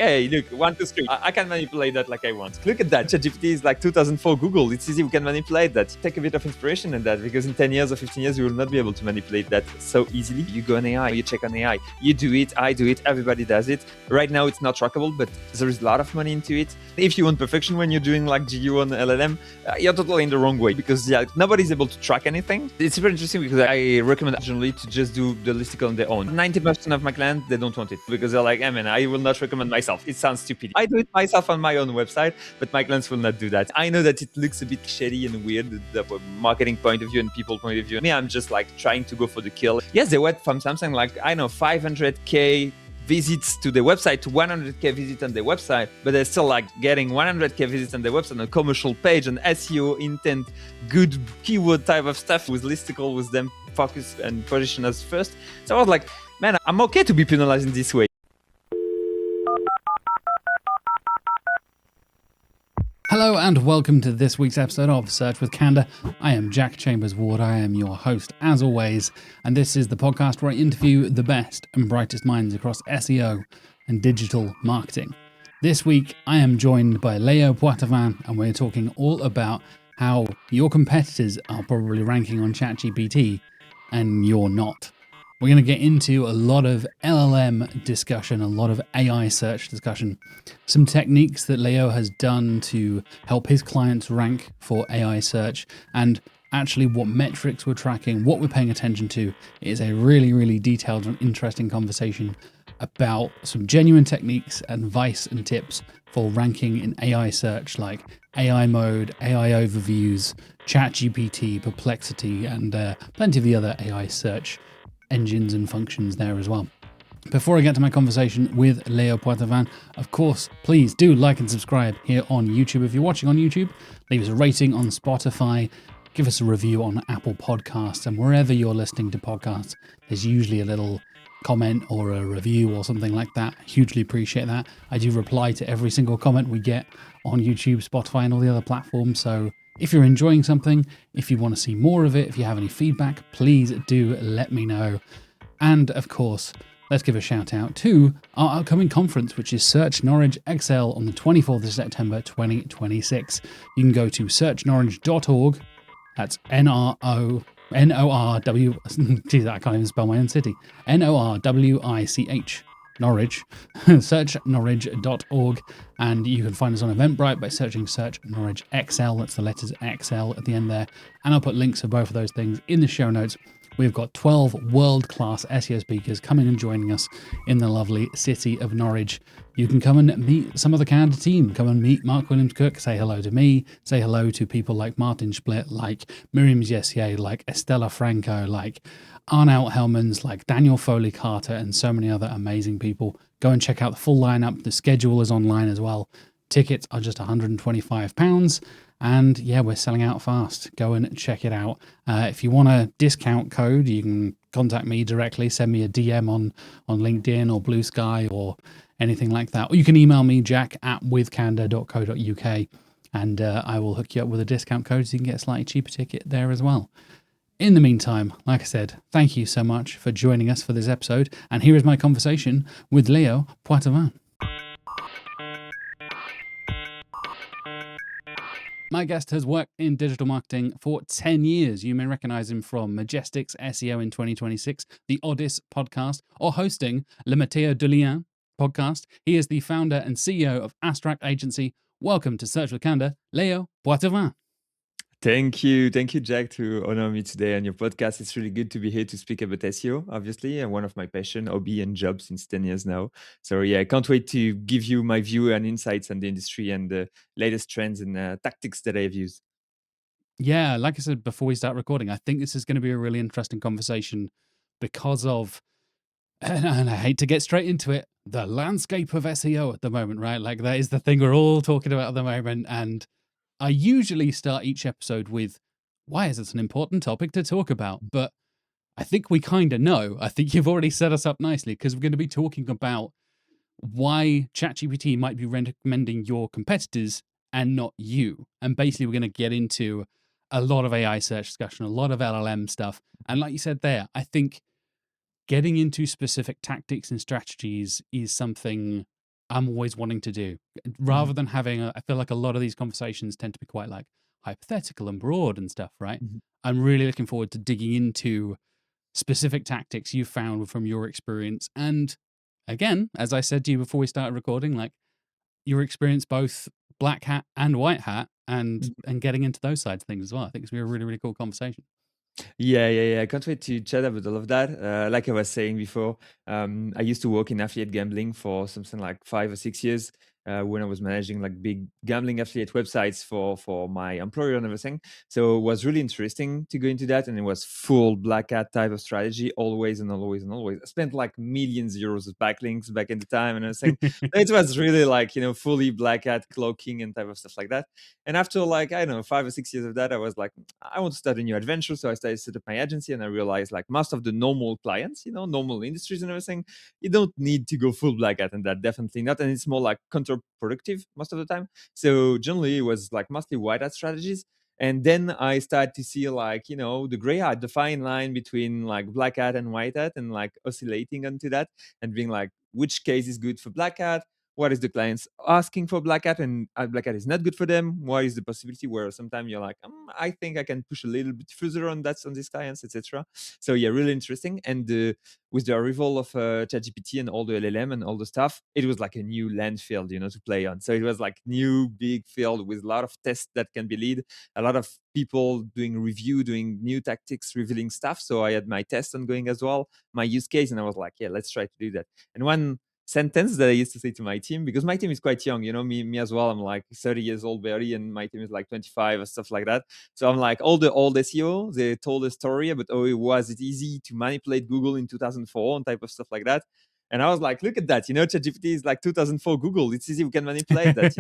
hey, look, 1, 2, 3. I can manipulate that like I want. Look at that. ChatGPT is like 2004 Google. It's easy. We can manipulate that. Take a bit of inspiration in that, because in 10 years or 15 years, you will not be able to manipulate that so easily. You go on AI, you check on AI. You do it, I do it, everybody does it. Right now, it's not trackable, but there is a lot of money into it. If you want perfection when you're doing like GU on LLM, you're totally in the wrong way, because nobody's able to track anything. It's super interesting because I recommend generally to just do the listicle on their own. 90% of my clients, they don't want it because they're like, hey man, I will not recommend myself. It sounds stupid. I do it myself on my own website, but my clients will not do that. I know that it looks a bit shady and weird from a marketing point of view and people point of view. Me, I'm just like trying to go for the kill. Yes, they went from something like, I know, 500K visits to the website to 100K visits on the website, but they're still like getting 100K visits on the website on a commercial page and SEO intent, good keyword type of stuff with listicle, with them focus and position us first. So I was like, man, I'm okay to be penalized in this way. Hello and welcome to this week's episode of Search with Candour. I am Jack Chambers-Ward, I am your host as always, and this is the podcast where I interview the best and brightest minds across SEO and digital marketing. This week I am joined by Léo Poitevin, and we're talking all about how your competitors are probably ranking on ChatGPT and you're not. We're going to get into a lot of LLM discussion, a lot of AI search discussion, some techniques that Léo has done to help his clients rank for AI search, and actually what metrics we're tracking, what we're paying attention to. It is a really, really detailed and interesting conversation about some genuine techniques, advice and tips for ranking in AI search, like AI mode, AI overviews, ChatGPT, Perplexity, and plenty of the other AI search engines and functions there as well. Before I get to my conversation with Léo Poitevin, of course, please do like and subscribe here on YouTube. If you're watching on YouTube, leave us a rating on Spotify, give us a review on Apple Podcasts, and wherever you're listening to podcasts, there's usually a little comment or a review or something like that. Hugely appreciate that. I do reply to every single comment we get on YouTube, Spotify, and all the other platforms, so if you're enjoying something, if you want to see more of it, if you have any feedback, please do let me know. And of course, let's give a shout out to our upcoming conference, which is Search Norwich XL on the 24th of September 2026. You can go to searchnorwich.org. That's N-O-R-W, geez, I can't even spell my own city. Norwich, Norwich, searchnorwich.org, and you can find us on Eventbrite by searching Search Norwich XL. That's the letters XL at the end there, and I'll put links for both of those things in the show notes. We've got 12 world-class SEO speakers coming and joining us in the lovely city of Norwich. You can come and meet some of the Candour team. Come and meet Mark Williams-Cook, say hello to me, say hello to people like Martin Splitt, like Miriam Jessier, like Estella Franco, like Arnout Hellmans, like Daniel Foley-Carter, and so many other amazing people. Go and check out the full lineup. The schedule is online as well. Tickets are just £125. And yeah, we're selling out fast. Go and check it out. If you want a discount code, you can contact me directly. Send me a DM on LinkedIn or Blue Sky or anything like that. Or you can email me, jack@withcandour.co.uk, and I will hook you up with a discount code so you can get a slightly cheaper ticket there as well. In the meantime, like I said, thank you so much for joining us for this episode. And here is my conversation with Léo Poitevin. My guest has worked in digital marketing for 10 years. You may recognize him from Majestic's SEO in 2026, the Odyss podcast, or hosting Le Matteo Dulien podcast. He is the founder and CEO of Astrak Agency. Welcome to Search with Candour, Léo Poitevin. Thank you, Jack, to honor me today on your podcast. It's really good to be here to speak about SEO, obviously, and one of my passion, hobby, and job since 10 years now. So yeah, I can't wait to give you my view and insights on the industry and the latest trends and tactics that I've used. Yeah, like I said before we start recording, I think this is going to be a really interesting conversation because of, and I hate to get straight into it, the landscape of SEO at the moment, right? Like that is the thing we're all talking about at the moment. And I usually start each episode with, why is this an important topic to talk about? But I think we kind of know. I think you've already set us up nicely because we're going to be talking about why ChatGPT might be recommending your competitors and not you. And basically, we're going to get into a lot of AI search discussion, a lot of LLM stuff. And like you said there, I think getting into specific tactics and strategies is something I'm always wanting to do. Mhm, Rather than having I feel like a lot of these conversations tend to be quite like hypothetical and broad and stuff, right? mhm. I'm really looking forward to digging into specific tactics you found from your experience. And again, as I said to you before we started recording, like your experience both black hat and white hat and getting into those sides of things as well. I think it's gonna be a really, really cool conversation. Yeah, yeah, yeah. I can't wait to chat about all of that. Like I was saying before, I used to work in affiliate gambling for something like 5 or 6 years when I was managing like big gambling affiliate websites for my employer and everything. So it was really interesting to go into that, and it was full black hat type of strategy, always and always and always. I spent like millions of euros of backlinks back in the time and everything. It was really like fully black hat cloaking and type of stuff like that. And after like I don't know 5 or 6 years of that, I was like, I want to start a new adventure. So I started to set up my agency, and I realized like most of the normal clients, normal industries and everything, you don't need to go full black hat, and that definitely not. And it's more like counterproductive most of the time. So generally, it was like mostly white hat strategies. And then I started to see like the gray hat, the fine line between like black hat and white hat, and like oscillating onto that, and being like, which case is good for black hat, what is the clients asking for black hat, and black hat is not good for them, what is the possibility where sometimes you're like, I think I can push a little bit further on that on these clients, etc. So yeah, really interesting. And with the arrival of ChatGPT and all the LLM and all the stuff, it was like a new land field to play on. So it was like new big field with a lot of tests that can be lead, a lot of people doing review, doing new tactics, revealing stuff. So I had my test ongoing as well, my use case, and I was like, yeah, let's try to do that. And one sentence that I used to say to my team, because my team is quite young, me as well. I'm like 30 years old barely, and my team is like 25 or stuff like that. So I'm like, all the old SEO, they told a story about, oh, it was it easy to manipulate Google in 2004 and type of stuff like that. And I was like, look at that, ChatGPT is like 2004 Google. It's easy, we can manipulate that,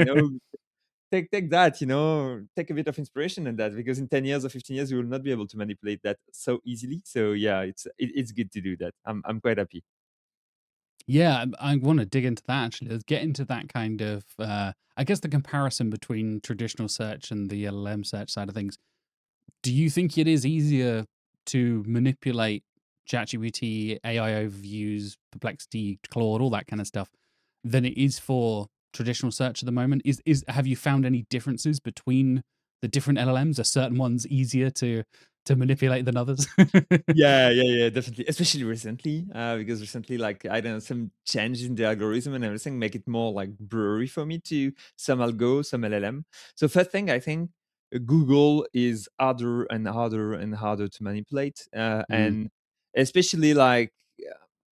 take that, take a bit of inspiration in that, because in 10 years or 15 years, you will not be able to manipulate that so easily. So yeah, it's good to do that. I'm quite happy. Yeah, I want to dig into that actually. Let's get into that kind of, I guess, the comparison between traditional search and the LLM search side of things. Do you think it is easier to manipulate ChatGPT, AI overviews, Perplexity, Claude, all that kind of stuff, than it is for traditional search at the moment? Is have you found any differences between the different LLMs? Are certain ones easier to manipulate than others? Yeah, yeah, yeah, definitely. Especially recently, because recently, like I don't know, some changes in the algorithm and everything make it more like blurry for me to some algo, some LLM. So first thing, I think Google is harder and harder and harder to manipulate, Mm, and especially like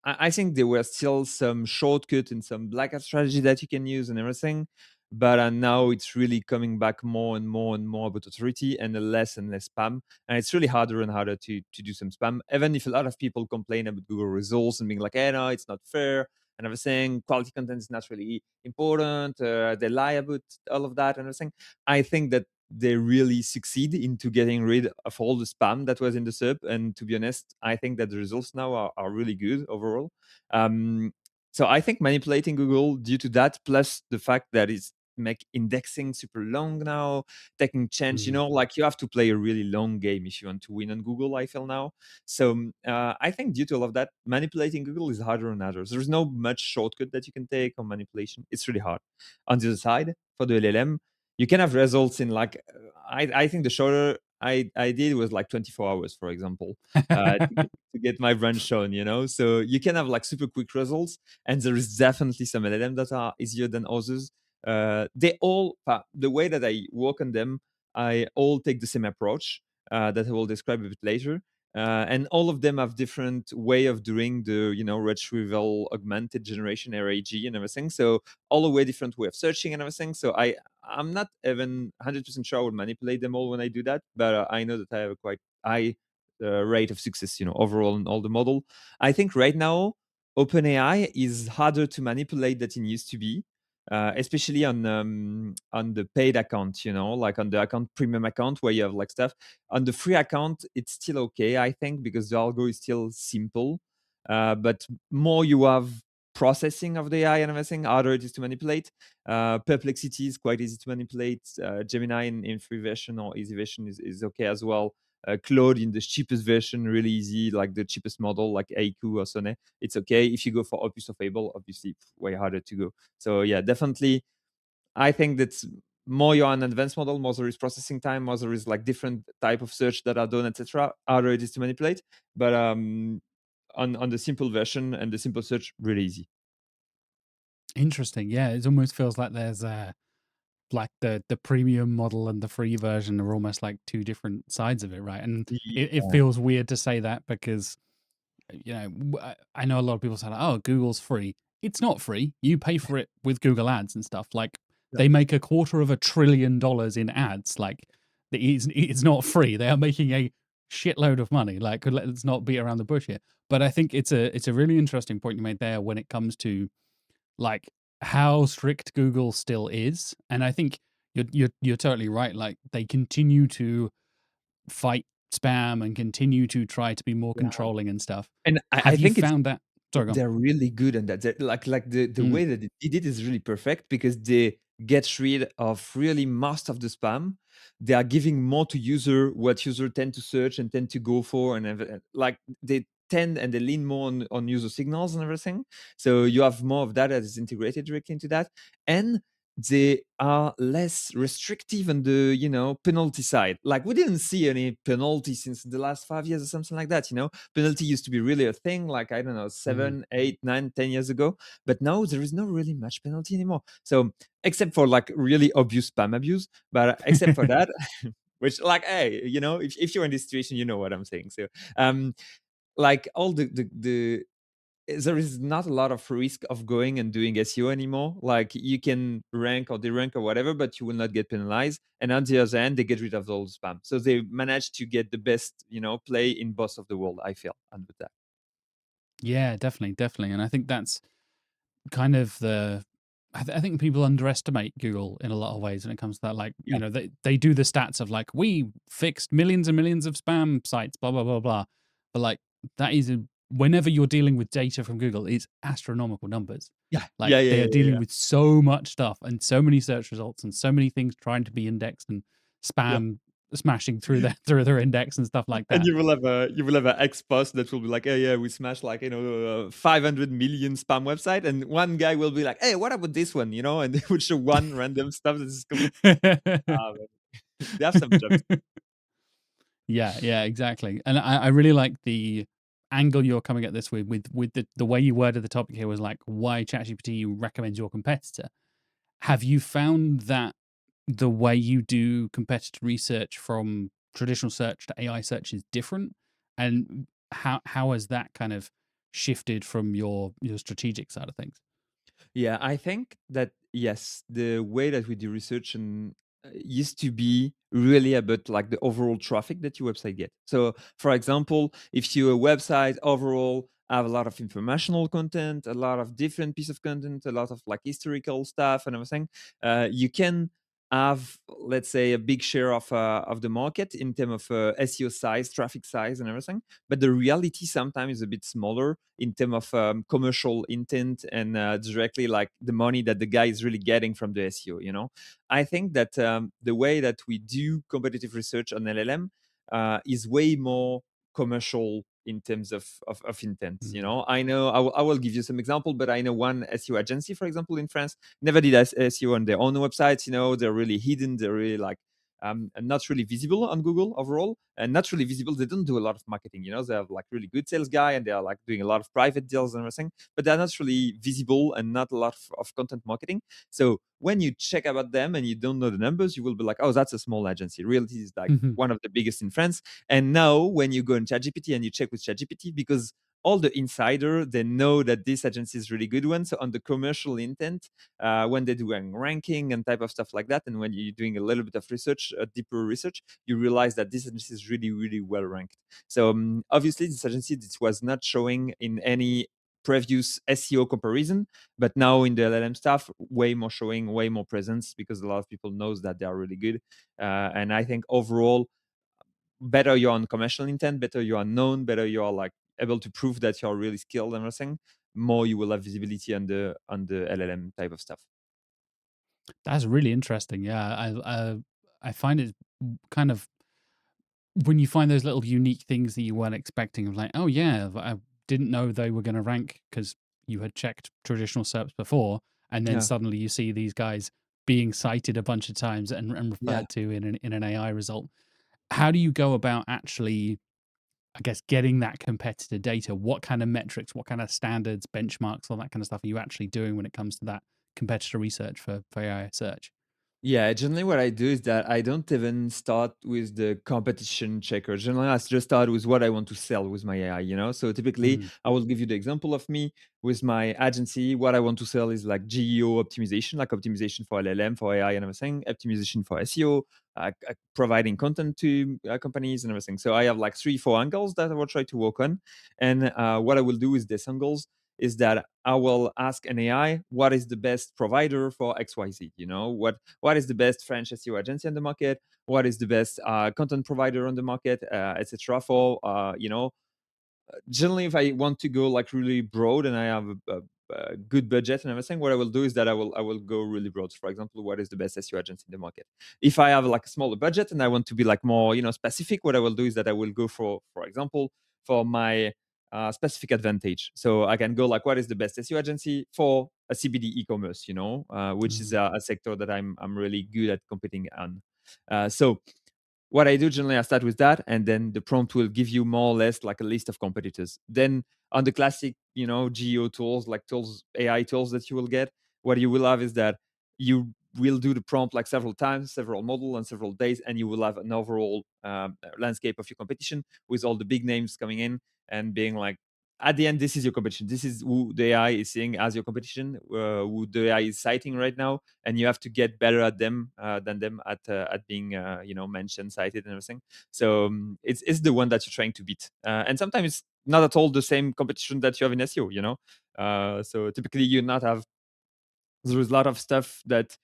I think there were still some shortcut and some black hat strategy that you can use and everything. But now it's really coming back more and more and more about authority and less spam, and it's really harder and harder to do some spam. Even if a lot of people complain about Google results and being like, "Hey, no, it's not fair," and everything, quality content is not really important. They lie about all of that and everything. I think that they really succeed into getting rid of all the spam that was in the SERP. And to be honest, I think that the results now are really good overall. Um, so I think manipulating Google due to that, plus the fact that it's make indexing super long now, taking change, mm. like you have to play a really long game if you want to win on Google, I feel now. So I think due to all of that, manipulating Google is harder and harder. There's no much shortcut that you can take on manipulation. It's really hard. On the other side, for the LLM, you can have results in like, I think the shorter I did was like 24 hours, for example, to get my brand shown. So you can have like super quick results, and there is definitely some LLM that are easier than others. They all the way that I work on them, I all take the same approach that I will describe a bit later. And all of them have different way of doing the retrieval augmented generation RAG and everything. So all the way different way of searching and everything. So I'm not even 100% sure I will manipulate them all when I do that, but I know that I have a quite high rate of success, overall in all the model. I think right now OpenAI is harder to manipulate than it used to be, especially on the paid account, like on the account premium account where you have like stuff. On the free account, it's still okay, I think, because the algo is still simple. But more you have processing of the AI and everything, harder it is to manipulate. Perplexity is quite easy to manipulate. Gemini in free version or easy version is okay as well. Claude in the cheapest version, really easy, like the cheapest model, like Aiku or Sonnet. It's okay. If you go for Opus or Fable, obviously way harder to go. So yeah, definitely I think that's more you're an advanced model, more there is processing time, more there is like different type of search that are done, etc. Harder it is to manipulate. But on the simple version and the simple search, really easy. Interesting. Yeah, it almost feels like there's like the premium model and the free version are almost like two different sides of it, right? And it Yeah, feels weird to say that because I know a lot of people say, like, "Oh, Google's free." It's not free. You pay for it with Google Ads and stuff. Like yeah, they make $250 billion in ads. Like it's not free. They are making a shitload of money. Like let's not beat around the bush here. But I think it's a really interesting point you made there when it comes to like how strict Google still is. And I think you're totally right. Like they continue to fight spam and continue to try to be more yeah. controlling and stuff. And I Have you think it's found that? Sorry, go on. they're really good on that. Like the Mm, way that they did it is really perfect because they get rid of really most of the spam. They are giving more to user what user tend to search and tend to go for, and like they tend and they lean more on user signals and everything. So you have more of that is integrated directly into that, and they are less restrictive on the penalty side. Like we didn't see any penalty since the last 5 years or something like that. Penalty used to be really a thing, like I don't know, mm. 7, 8, 9, 10 years ago. But now there is no really much penalty anymore. So except for like really obvious spam abuse, but except for that, which like, hey, if you're in this situation, you know what I'm saying. So um, like all the there is not a lot of risk of going and doing SEO anymore. Like you can rank or derank or whatever, but you will not get penalized. And on the other end, they get rid of all the spam. So they managed to get the best, play in both of the world, I feel, under that. Yeah, definitely, definitely. And I think that's kind of I think people underestimate Google in a lot of ways when it comes to that. Like, Yeah. they do the stats of like, we fixed millions and millions of spam sites, blah, blah, blah, blah. But like, that is, whenever you're dealing with data from Google, it's astronomical numbers. Yeah. Like, Yeah. they Yeah. are Yeah. dealing Yeah. with so much stuff and so many search results and so many things trying to be indexed and Yeah. spam smashing through their index and stuff like And that. you will have an ex post that will be like, hey, yeah, we smashed like 500 million spam website, and one guy will be like, hey, what about this one, and they would show one random stuff that is complete. They have some jokes. Yeah, yeah, exactly. And I really like the angle you're coming at this with the way you worded the topic here was like why ChatGPT recommends your competitor. Have you found that the way you do competitor research from traditional search to AI search is different? And how has that kind of shifted from your strategic side of things? Yeah, I think that yes, the way that we do research and used to be really about like the overall traffic that your website get. So, for example, if your website overall have a lot of informational content, a lot of different piece of content, a lot of like historical stuff and everything, you can have, let's say, a big share of the market in terms of SEO size, traffic size, and everything. But the reality sometimes is a bit smaller in terms of commercial intent and directly like the money that the guy is really getting from the SEO. I think that the way that we do competitive research on LLM is way more commercial in terms of intent. Mm. I know I will give you some example, but I know one SEO agency, for example, in France, never did SEO on their own websites. They're really hidden. They're really like and not really visible on Google overall, and not really visible. They don't do a lot of marketing. They have like really good sales guy, and they are like doing a lot of private deals and everything, but they're not really visible and not a lot of content marketing. So when you check about them and you don't know the numbers, you will be like, oh, that's a small agency. Reality is like one of the biggest in France. And now when you go in ChatGPT and you check with ChatGPT, because all the insider they know that this agency is really good one. So on the commercial intent, when they're doing ranking and type of stuff like that, and when you're doing a little bit of research, deeper research, you realize that this agency is really, really well ranked. So obviously, this agency this was not showing in any previous SEO comparison, but now in the LLM stuff, way more showing, way more presence because a lot of people knows that they are really good. And I think overall, better you're on commercial intent, better you are known, better you are like able to prove that you're really skilled and everything, more you will have visibility on the LLM type of stuff. That's really interesting. Yeah, I find it kind of when you find those little unique things that you weren't expecting, of like, oh yeah, I didn't know they were going to rank because you had checked traditional SERPs before, and then Yeah. suddenly you see these guys being cited a bunch of times and Yeah. referred to in an AI result. How do you go about actually, I guess, getting that competitor data? What kind of metrics, what kind of standards, benchmarks, all that kind of stuff are you actually doing when it comes to that competitor research for AI search? Yeah, generally what I do is that I don't even start with the competition checker. Generally, I just start with what I want to sell with my AI, you know? So typically, Mm, I will give you the example of me with my agency. What I want to sell is like GEO optimization, like optimization for LLM, for AI and everything, optimization for SEO, providing content to companies and everything. So I have like 3, 4 angles that I will try to work on. And what I will do with these angles is that I will ask an AI what is the best provider for XYZ, you know, what is the best French SEO agency on the market, what is the best content provider on the market, etc. For generally, if I want to go like really broad and I have a good budget and everything, what I will do is that I will go really broad. For example, what is the best SEO agency in the market? If I have like a smaller budget and I want to be like more specific, what I will do is that I will go for example, for my specific advantage. So I can go like, what is the best SEO agency for a CBD e-commerce? Which is mm, a sector that I'm really good at competing on. So what I do generally, I start with that, and then the prompt will give you more or less like a list of competitors. Then on the classic, geo tools, like tools, AI tools that you will get, what you will have is that you will do the prompt like several times, several model and several days, and you will have an overall landscape of your competition with all the big names coming in and being like, at the end, this is your competition. This is who the AI is seeing as your competition, who the AI is citing right now, and you have to get better at them than them at being mentioned, cited, and everything. So it's the one that you're trying to beat, and sometimes it's not at all the same competition that you have in SEO. So typically you not have there's a lot of stuff that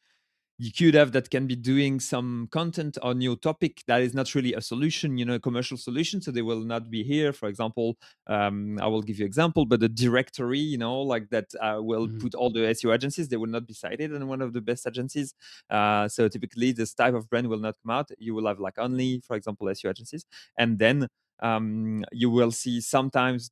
you could have that can be doing some content on your topic that is not really a solution, a commercial solution. So they will not be here. For example, I will give you example, but the directory, like that will mm. put all the SEO agencies, they will not be cited in one of the best agencies. So typically this type of brand will not come out. You will have like only, for example, SEO agencies. And then you will see sometimes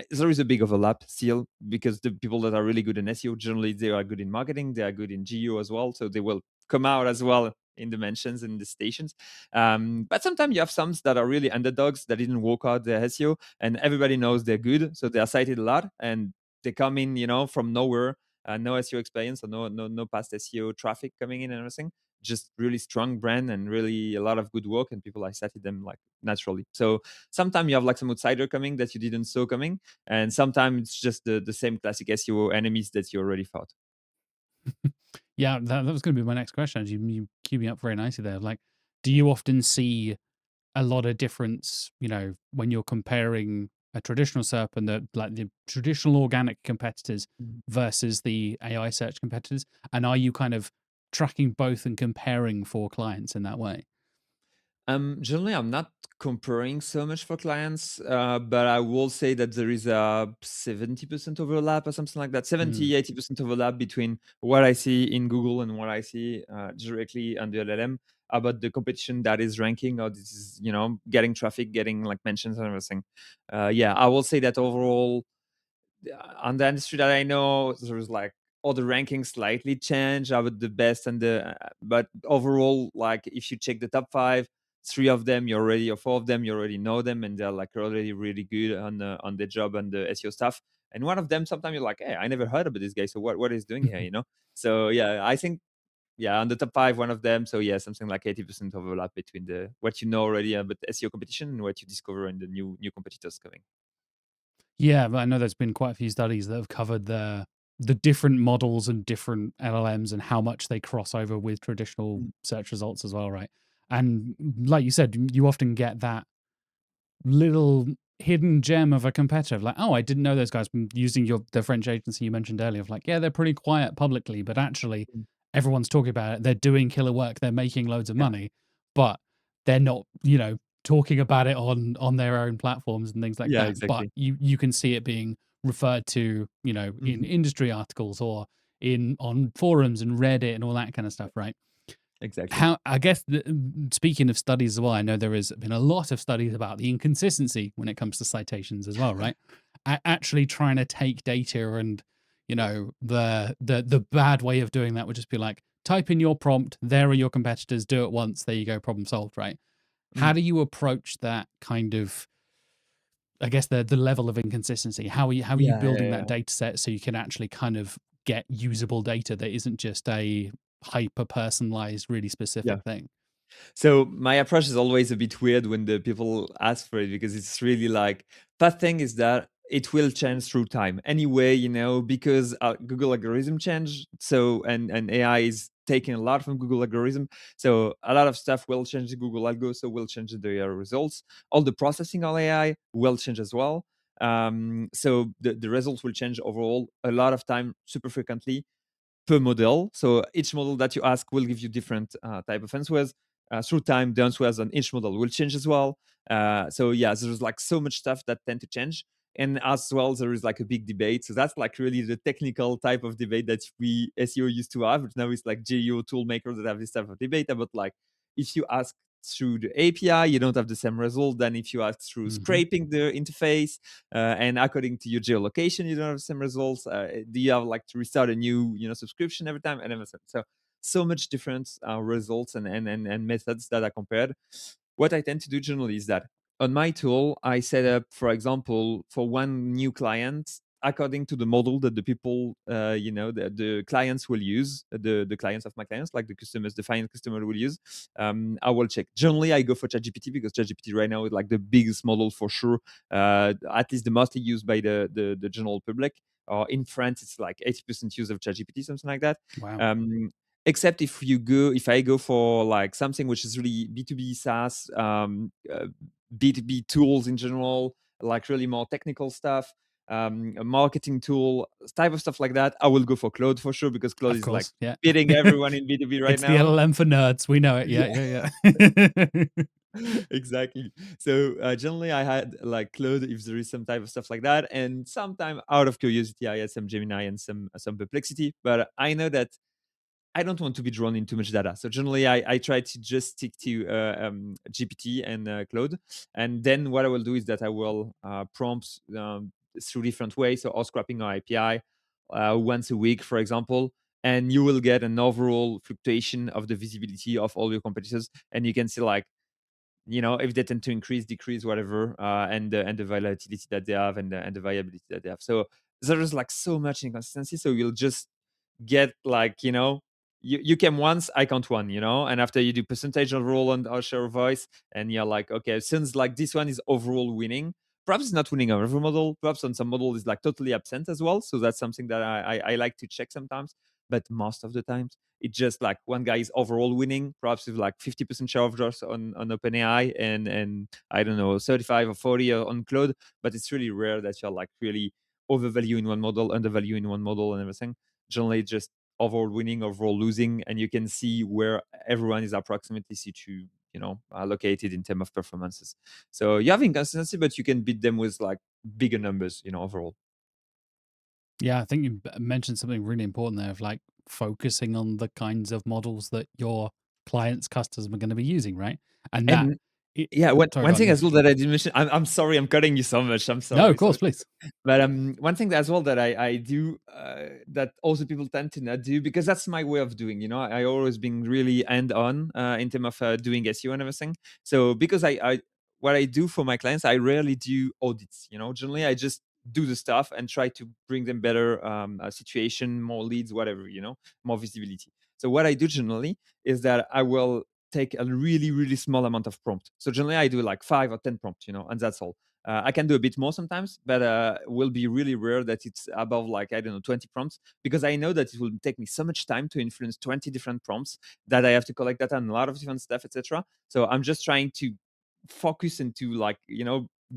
there is a big overlap still because the people that are really good in SEO generally they are good in marketing, they are good in geo as well, so they will come out as well in the mentions in the stations. But sometimes you have some that are really underdogs that didn't work out their SEO, and everybody knows they're good, so they are cited a lot, and they come in, from nowhere, no SEO experience or no past SEO traffic coming in and everything. Just really strong brand and really a lot of good work, and people are cited them like naturally. So sometimes you have like some outsider coming that you didn't saw coming, and sometimes it's just the same classic SEO enemies that you already fought. Yeah, that was going to be my next question. Actually, you queued me up very nicely there. Like, do you often see a lot of difference, when you're comparing a traditional SERP and the traditional organic competitors Mhm. versus the AI search competitors? And are you kind of tracking both and comparing for clients in that way? Generally, I'm not comparing so much for clients, but I will say that there is a 70% overlap or something like that. Mm, 70-80% overlap between what I see in Google and what I see directly on the LLM about the competition that is ranking, or this is, getting traffic, getting like mentions and everything. Yeah, I will say that overall on the industry that I know, there's like all the rankings slightly change about the best and but overall, like if you check the top five, three of them you already, or four of them you already know them, and they're like already really good on the job and the SEO stuff. And one of them, sometimes you're like, hey, I never heard about this guy, so what is doing here, So yeah, I think yeah, on the top five, one of them. So yeah, something like 80% overlap between the what you know already about SEO competition and what you discover in the new competitors coming. yeah, but I know there's been quite a few studies that have covered the different models and different LLMs and how much they cross over with traditional Mm. search results as well, right? And like you said, you often get that little hidden gem of a competitor. Like, oh, I didn't know those guys. Using the French agency you mentioned earlier, of like, yeah, they're pretty quiet publicly, but actually Mm. everyone's talking about it. They're doing killer work. They're making loads of Yeah, money, but they're not, talking about it on their own platforms and things like yeah, that. But exactly. you can see it being referred to, in Mhm. industry articles or in on forums and Reddit and all that kind of stuff, right? Exactly. How, I guess, speaking of studies as well, I know there has been a lot of studies about the inconsistency when it comes to citations as well, right? Actually trying to take data and, the bad way of doing that would just be like, type in your prompt, there are your competitors, do it once, there you go, problem solved, right? How Mm. do you approach that kind of, I guess, the level of inconsistency? How are you Yeah, building yeah, that data set so you can actually kind of get usable data that isn't just a hyper personalized, really yeah. specific thing? So my approach is always a bit weird when the people ask for it because it's really like first thing is that it will change through time anyway, because Google algorithm change. So and AI is taking a lot from Google algorithm. So a lot of stuff will change the Google algo, so will change the results. All the processing of AI will change as well. So the results will change overall a lot of time, super frequently per model. So each model that you ask will give you different type of answers. Through time, the answers on each model will change as well. So yeah, there's like so much stuff that tend to change. And as well, there is like a big debate. So that's like really the technical type of debate that we SEO used to have. But now it's like GEO tool makers that have this type of debate about like if you ask through the API, you don't have the same result than if you ask through Hmm. scraping the interface. And according to your geolocation, you don't have the same results. Do you have like to restart a new, subscription every time? And everything. So much different results and methods that are compared. What I tend to do generally is that on my tool, I set up, for example, for one new client, according to the model that the people, the clients will use, the clients of my clients, like the customers, the final customer will use. I will check. Generally, I go for ChatGPT because ChatGPT right now is like the biggest model for sure, at least the mostly used by the general public. Or in France, it's like 80% use of ChatGPT, something like that. Wow. Um, except if I go for like something which is really B2B SaaS, B2B tools in general, like really more technical stuff, a marketing tool, type of stuff like that, I will go for Claude for sure because Claude Of is like course. Yeah. beating everyone in B2B right It's the now. LLM for nerds. We know it. Yeah. Yeah, Yeah. Yeah. exactly. So generally, I had like Claude if there is some type of stuff like that, and sometime out of curiosity, I had some Gemini and some Perplexity. But I know that I don't want to be drawn in too much data. So generally, I try to just stick to GPT and Claude. And then what I will do is that I will prompt through different ways. So, or scrapping our API once a week, for example. And you will get an overall fluctuation of the visibility of all your competitors. And you can see like, if they tend to increase, decrease, whatever, and the volatility that they have and the viability that they have. So there is like so much inconsistency. So you'll just get like you came once, I count one, and after you do percentage overall on our share of voice, and you're like, okay, since like this one is overall winning, perhaps it's not winning on every model, perhaps on some model is like totally absent as well. So that's something that I like to check sometimes, but most of the times it's just like one guy is overall winning, perhaps with like 50% share of voice on OpenAI, and I don't know, 35 or 40 on Claude, but it's really rare that you're like really overvalue in one model, undervalue in one model, and everything. Generally just overall winning, overall losing, and you can see where everyone is approximately situ, located in terms of performances. So you have inconsistency, but you can beat them with like bigger numbers, overall. Yeah. I think you mentioned something really important there of like focusing on the kinds of models that your clients' customers are going to be using, right? And that, And it, yeah, one sorry, go on. thing Yeah. as well that I didn't mention. I'm sorry, I'm cutting you so much. I'm No, of sorry, course, sorry. please. But one thing as well that I do that also people tend to not do because that's my way of doing. I always been really hand on in terms of doing SEO and everything. So because I what I do for my clients, I rarely do audits. Generally I just do the stuff and try to bring them better situation, more leads, whatever. More visibility. So what I do generally is that I will take a really really small amount of prompt. So generally I do like 5 or 10 prompts, and that's all. I can do a bit more sometimes, but will be really rare that it's above like I don't know 20 prompts because I know that it will take me so much time to influence 20 different prompts that I have to collect data and a lot of different stuff, etc. So I'm just trying to focus into like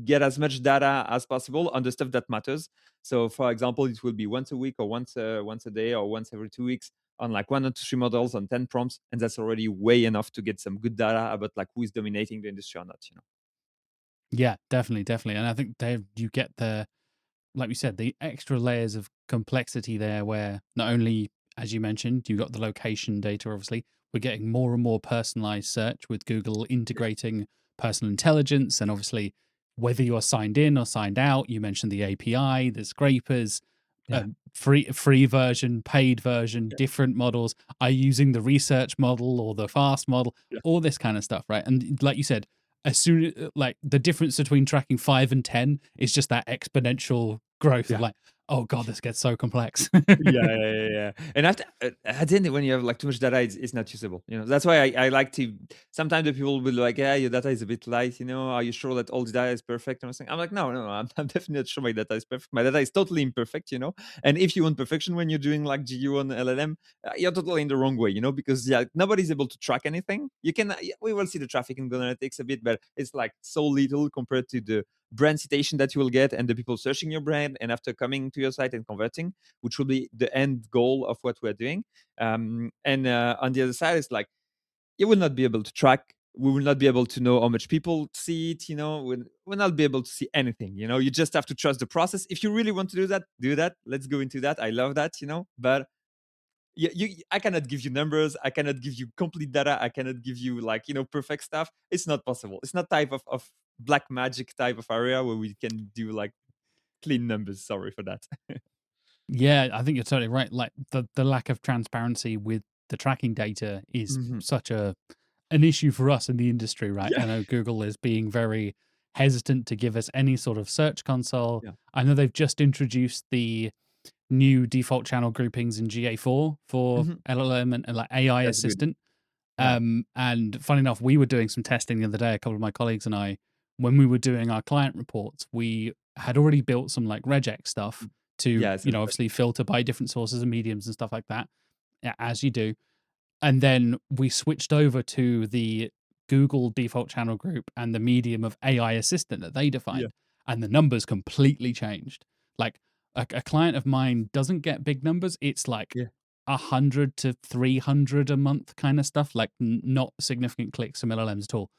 get as much data as possible on the stuff that matters. So for example, it will be once a week or once a day or once every 2 weeks on like 1 or 2 models on 10 prompts, and that's already way enough to get some good data about like who is dominating the industry or not. Yeah, definitely, definitely. And I think there you get the, like we said, the extra layers of complexity there where not only, as you mentioned, you got the location data, obviously, we're getting more and more personalized search with Google integrating personal intelligence, and obviously whether you're signed in or signed out. You mentioned the API, the scrapers, Yeah. free version, paid version, different models. Are you using the research model or the fast model? Yeah. All this kind of stuff, right? And like you said, as soon like the difference between tracking 5 and 10 is just that exponential growth of Yeah. like, oh god, this gets so complex. Yeah. And after, at the end, when you have like too much data, it's not usable. That's why I like to. Sometimes the people will be like, "Yeah, your data is a bit light. Are you sure that all the data is perfect?" And I'm like, "No, no, I'm definitely not sure my data is perfect. My data is totally imperfect. And if you want perfection when you're doing like GU on LLM, you're totally in the wrong way. Because nobody's able to track anything. You can, we will see the traffic in Google Analytics a bit, but it's like so little compared to the brand citation that you will get and the people searching your brand and after coming to your site and converting, which will be the end goal of what we're doing. And on the other side, it's like you will not be able to track. We will not be able to know how much people see it. We'll not be able to see anything. You just have to trust the process. If you really want to do that, do that. Let's go into that. I love that. But I cannot give you numbers. I cannot give you complete data. I cannot give you like perfect stuff. It's not possible. It's not type of black magic type of area where we can do like clean numbers. Sorry for that. Yeah, I think you're totally right. Like the lack of transparency with the tracking data is Mhm. such an issue for us in the industry, right? Yeah. I know Google is being very hesitant to give us any sort of search console. Yeah. I know they've just introduced the new default channel groupings in GA4 for Mhm. LLM and like AI That's good. assistant. Yeah. And funny enough, we were doing some testing the other day, a couple of my colleagues and I, when we were doing our client reports, we had already built some like regex stuff Mm. to, Yeah, it's perfect. obviously filter by different sources and mediums and stuff like that, as you do. And then we switched over to the Google default channel group and the medium of AI assistant that they Yeah. defined. And the numbers completely changed. Like a client of mine doesn't get big numbers. It's like Yeah. 100 to 300 a month kind of stuff, like not significant clicks from LLMs at all.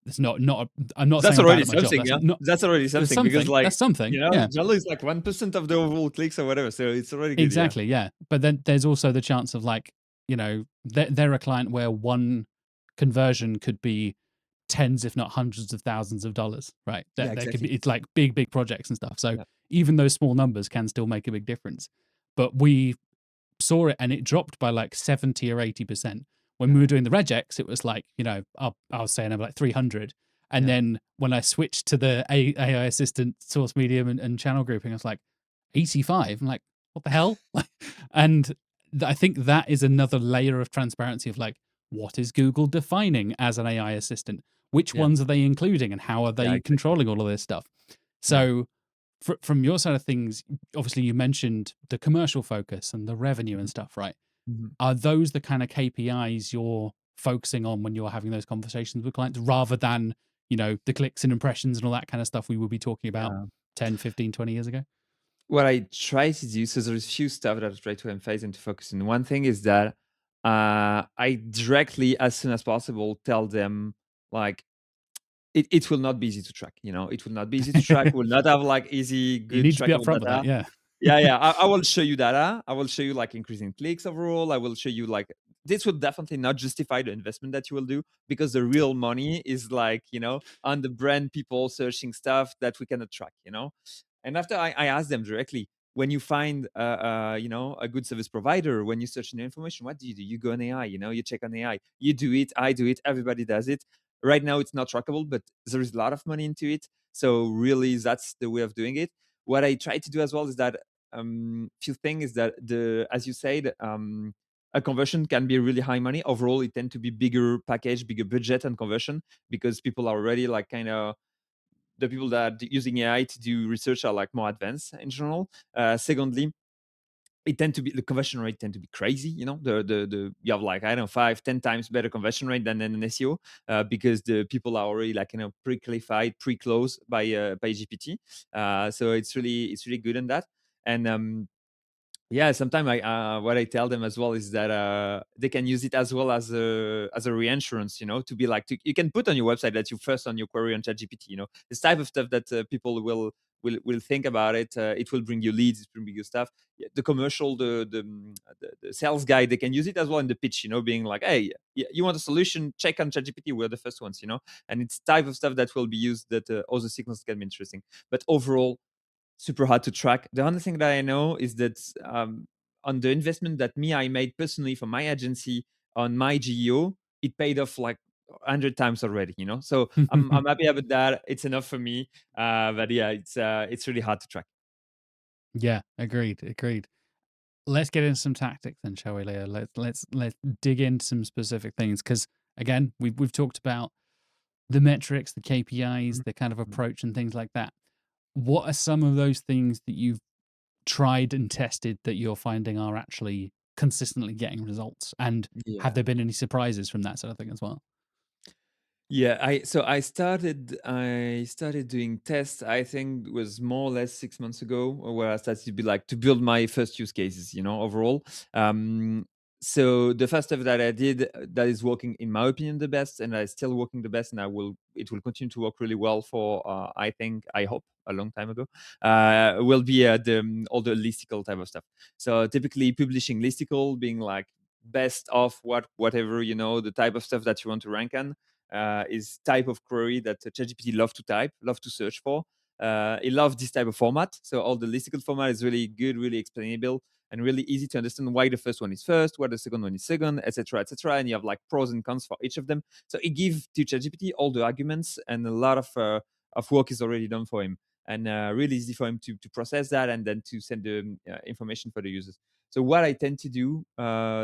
It's not, I'm not saying That's I'm bad already at my job. something, That's yeah. not, That's already it's something because something. like, That's something. Yeah. generally it's like 1% of the overall clicks or whatever. So it's already good, yeah. Exactly, yeah. But then there's also the chance of like, they're a client where one conversion could be tens, if not hundreds of thousands of dollars, right? Yeah, That there could exactly. be, it's like big projects and stuff. So Yeah. even those small numbers can still make a big difference. But we saw it and it dropped by like 70 or 80%. When we Yeah. were doing the regex, it was like, I was saying about like 300. And Yeah. then when I switched to the AI assistant source medium and channel grouping, I was like 85. I'm like, what the hell? And I think that is another layer of transparency of like, what is Google defining as an AI assistant? Which Yeah. ones are they including and how are Yeah, they exactly. controlling all of this stuff? Yeah. So from your side of things, obviously you mentioned the commercial focus and the revenue and stuff, right? Mhm. Are those the kind of KPIs you're focusing on when you're having those conversations with clients rather than, the clicks and impressions and all that kind of stuff we would be talking about Yeah. 10, 15, 20 years ago? What I try to do, so there's few stuff that I try to emphasize and to focus on. One thing is that I directly, as soon as possible, tell them like it will not be easy to track. It will not be easy to track. We'll not have like easy, You good need to be trackable upfront with that, data. yeah. Yeah. I will show you data. I will show you like increasing clicks overall. I will show you like this will definitely not justify the investment that you will do because the real money is like, on the brand people searching stuff that we cannot track. And after I ask them directly, when you find a good service provider, when you search new information, what do? You go on AI, you check on AI. You do it, I do it, everybody does it. Right now it's not trackable, but there is a lot of money into it. So really that's the way of doing it. What I try to do as well is that few things is that as you said, a conversion can be really high money. Overall, it tend to be bigger package, bigger budget and conversion because people are already like kind of the people that are using AI to do research are like more advanced in general. Secondly, it tend to be the conversion rate tend to be crazy. The you have like I don't know 5-10 times better conversion rate than an SEO because the people are already like pre-qualified, pre-closed by GPT. So it's really good in that. And Yeah, sometimes I what I tell them as well is that they can use it as well as a reinsurance, to be like you can put on your website that you first on your query on ChatGPT, this type of stuff that people will think about it. It will bring you leads, it will bring you stuff. Yeah, the commercial, the sales guy, they can use it as well in the pitch, being like, hey, you want a solution? Check on ChatGPT. We're the first ones, and it's type of stuff that will be used that other signals can be interesting. But overall, super hard to track. The only thing that I know is that on the investment that I made personally for my agency on my GEO, it paid off like 100 times already. So I'm happy about that. It's enough for me. But yeah, it's really hard to track. Yeah, agreed. Let's get into some tactics then, shall we, Leo? Let's dig into some specific things because again, we've talked about the metrics, the KPIs, the kind of Mhm. approach, and things like that. What are some of those things that you've tried and tested that you're finding are actually consistently getting results? And have Yeah. there been any surprises from that sort of thing as well? Yeah, I started doing tests. I think it was more or less 6 months ago, where I started to be like to build my first use cases. Overall. Um, so the first stuff that I did that is working, in my opinion, the best, and I still working the best, and it will continue to work really well for I hope a long time ago. Will be all the listicle type of stuff. So typically publishing listicle, being like best of whatever the type of stuff that you want to rank on is type of query that ChatGPT love to type, love to search for. It loves this type of format. So all the listicle format is really good, really explainable, and really easy to understand why the first one is first, why the second one is second, etc., etc. And you have like pros and cons for each of them. So it gives to ChatGPT all the arguments, and a lot of work is already done for him, and really easy for him to process that and then to send the information for the users. So what I tend to do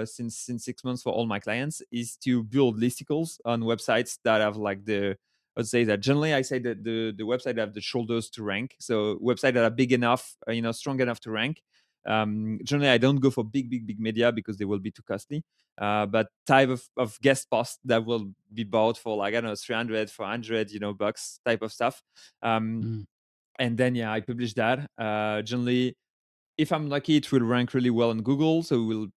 since 6 months for all my clients is to build listicles on websites that have like let's say that generally I say that the website that have the shoulders to rank. So website that are big enough, strong enough to rank. Generally, I don't go for big media because they will be too costly. But type of guest post that will be bought for like, I don't know, 300, 400, bucks type of stuff. Um, Mm, and then, yeah, I publish that. Generally, if I'm lucky, it will rank really well on Google. So we'll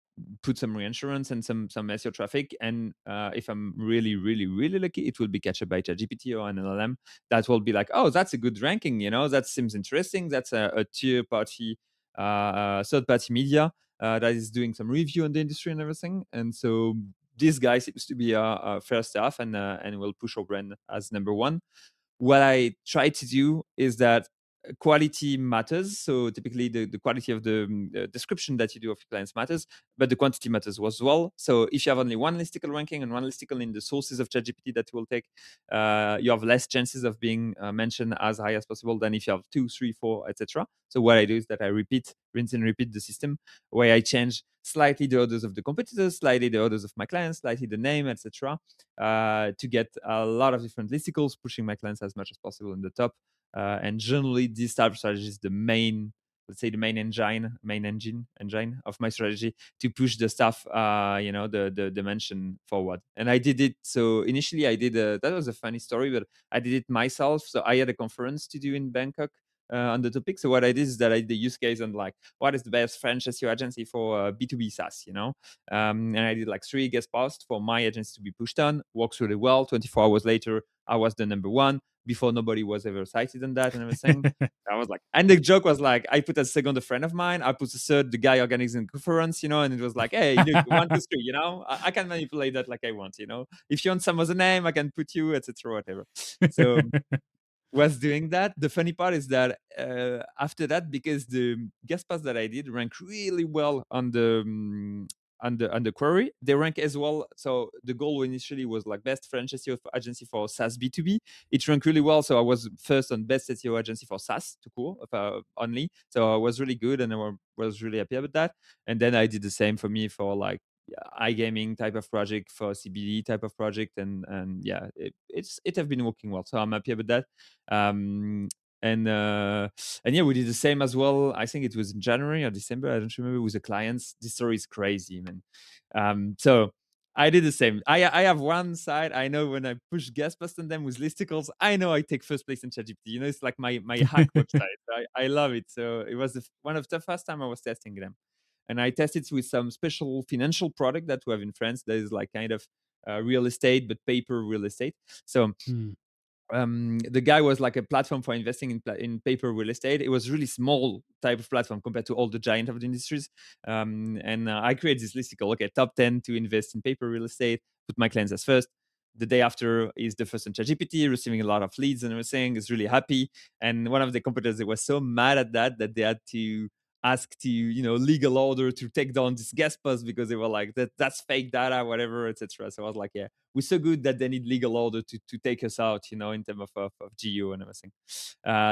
put some reinsurance and some SEO traffic. And if I'm really, really, really lucky, it will be catched by ChatGPT or an LLM. That will be like, oh, that's a good ranking. That seems interesting. That's a tier party, third party media that is doing some review on the industry and everything. And so this guy seems to be fair stuff, and will push our brand as number one. What I try to do is that quality matters. So typically the quality of the description that you do of your clients matters, but the quantity matters as well. So if you have only one listicle ranking and one listicle in the sources of ChatGPT that you will take, you have less chances of being mentioned as high as possible than if you have two, three, four, etc. So what I do is that I rinse and repeat the system, where I change slightly the orders of the competitors, slightly the orders of my clients, slightly the name, etc., to get a lot of different listicles, pushing my clients as much as possible in the top. And generally, this type of strategy is the main, let's say, the main engine of my strategy to push the stuff, the dimension forward. And I did it. So initially, that was a funny story, but I did it myself. So I had a conference to do in Bangkok. On the topic. So what I did is that I did the use case on like what is the best French SEO agency for B2B SaaS, and I did like 3 guest posts for my agency to be pushed on. Works really well. 24 hours later, I was the number one. Before, nobody was ever cited on that and everything. I was like, and the joke was like, I put a second a friend of mine, I put a third the guy organizing the conference, and it was like, hey, look, 1, 2, 3, I can manipulate that like I want, If you want some other name, I can put you, etc., whatever. So was doing that. The funny part is that after that, because the guest pass that I did rank really well on the query, they rank as well. So the goal initially was like best French SEO agency for SaaS B2B. It ranked really well. So I was first on best SEO agency for SaaS to cool only. So I was really good, and was really happy about that. And then I did the same for me for like iGaming type of project, for CBD type of project, and yeah, it have been working well. So I'm happy about that. Um, and yeah, we did the same as well. I think it was in January or December. I don't remember, with the clients. This story is crazy, man. So I did the same. I have one side. I know when I push guest post on them with listicles, I know I take first place in ChatGPT. It's like my hack website. I love it. So it was one of the first time I was testing them. and I tested with some special financial product that we have in France that is like kind of real estate, but paper real estate. So Mm. the guy was like a platform for investing in paper real estate. It was really small type of platform compared to all the giant of the industries. And I created this listicle. Okay, top 10 to invest in paper real estate. Put my clients as first. The day after is the first on ChatGPT, receiving a lot of leads and everything. Is really happy. And one of the competitors, they were so mad at that they had to ask to legal order to take down this guest post because they were like that's fake data, whatever, etc. So I was like, yeah, we're so good that they need legal order to take us out, in terms of geo and everything.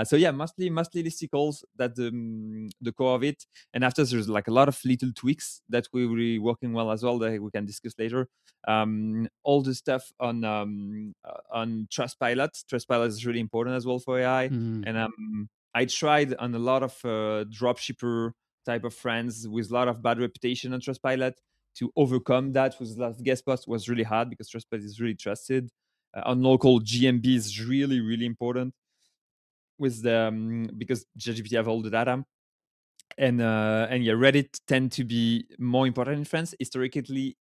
So yeah, mostly listicles, that the core of it. And after, there's like a lot of little tweaks that we're really working well as well that we can discuss later. All the stuff on Trustpilot is really important as well for AI. Mm. And I tried on a lot of dropshipper type of friends with a lot of bad reputation on Trustpilot. To overcome that with a lot of guest posts was really hard because Trustpilot is really trusted. On local, GMB is really, really important with the because ChatGPT have all the data. And yeah, Reddit tend to be more important in France. Historically,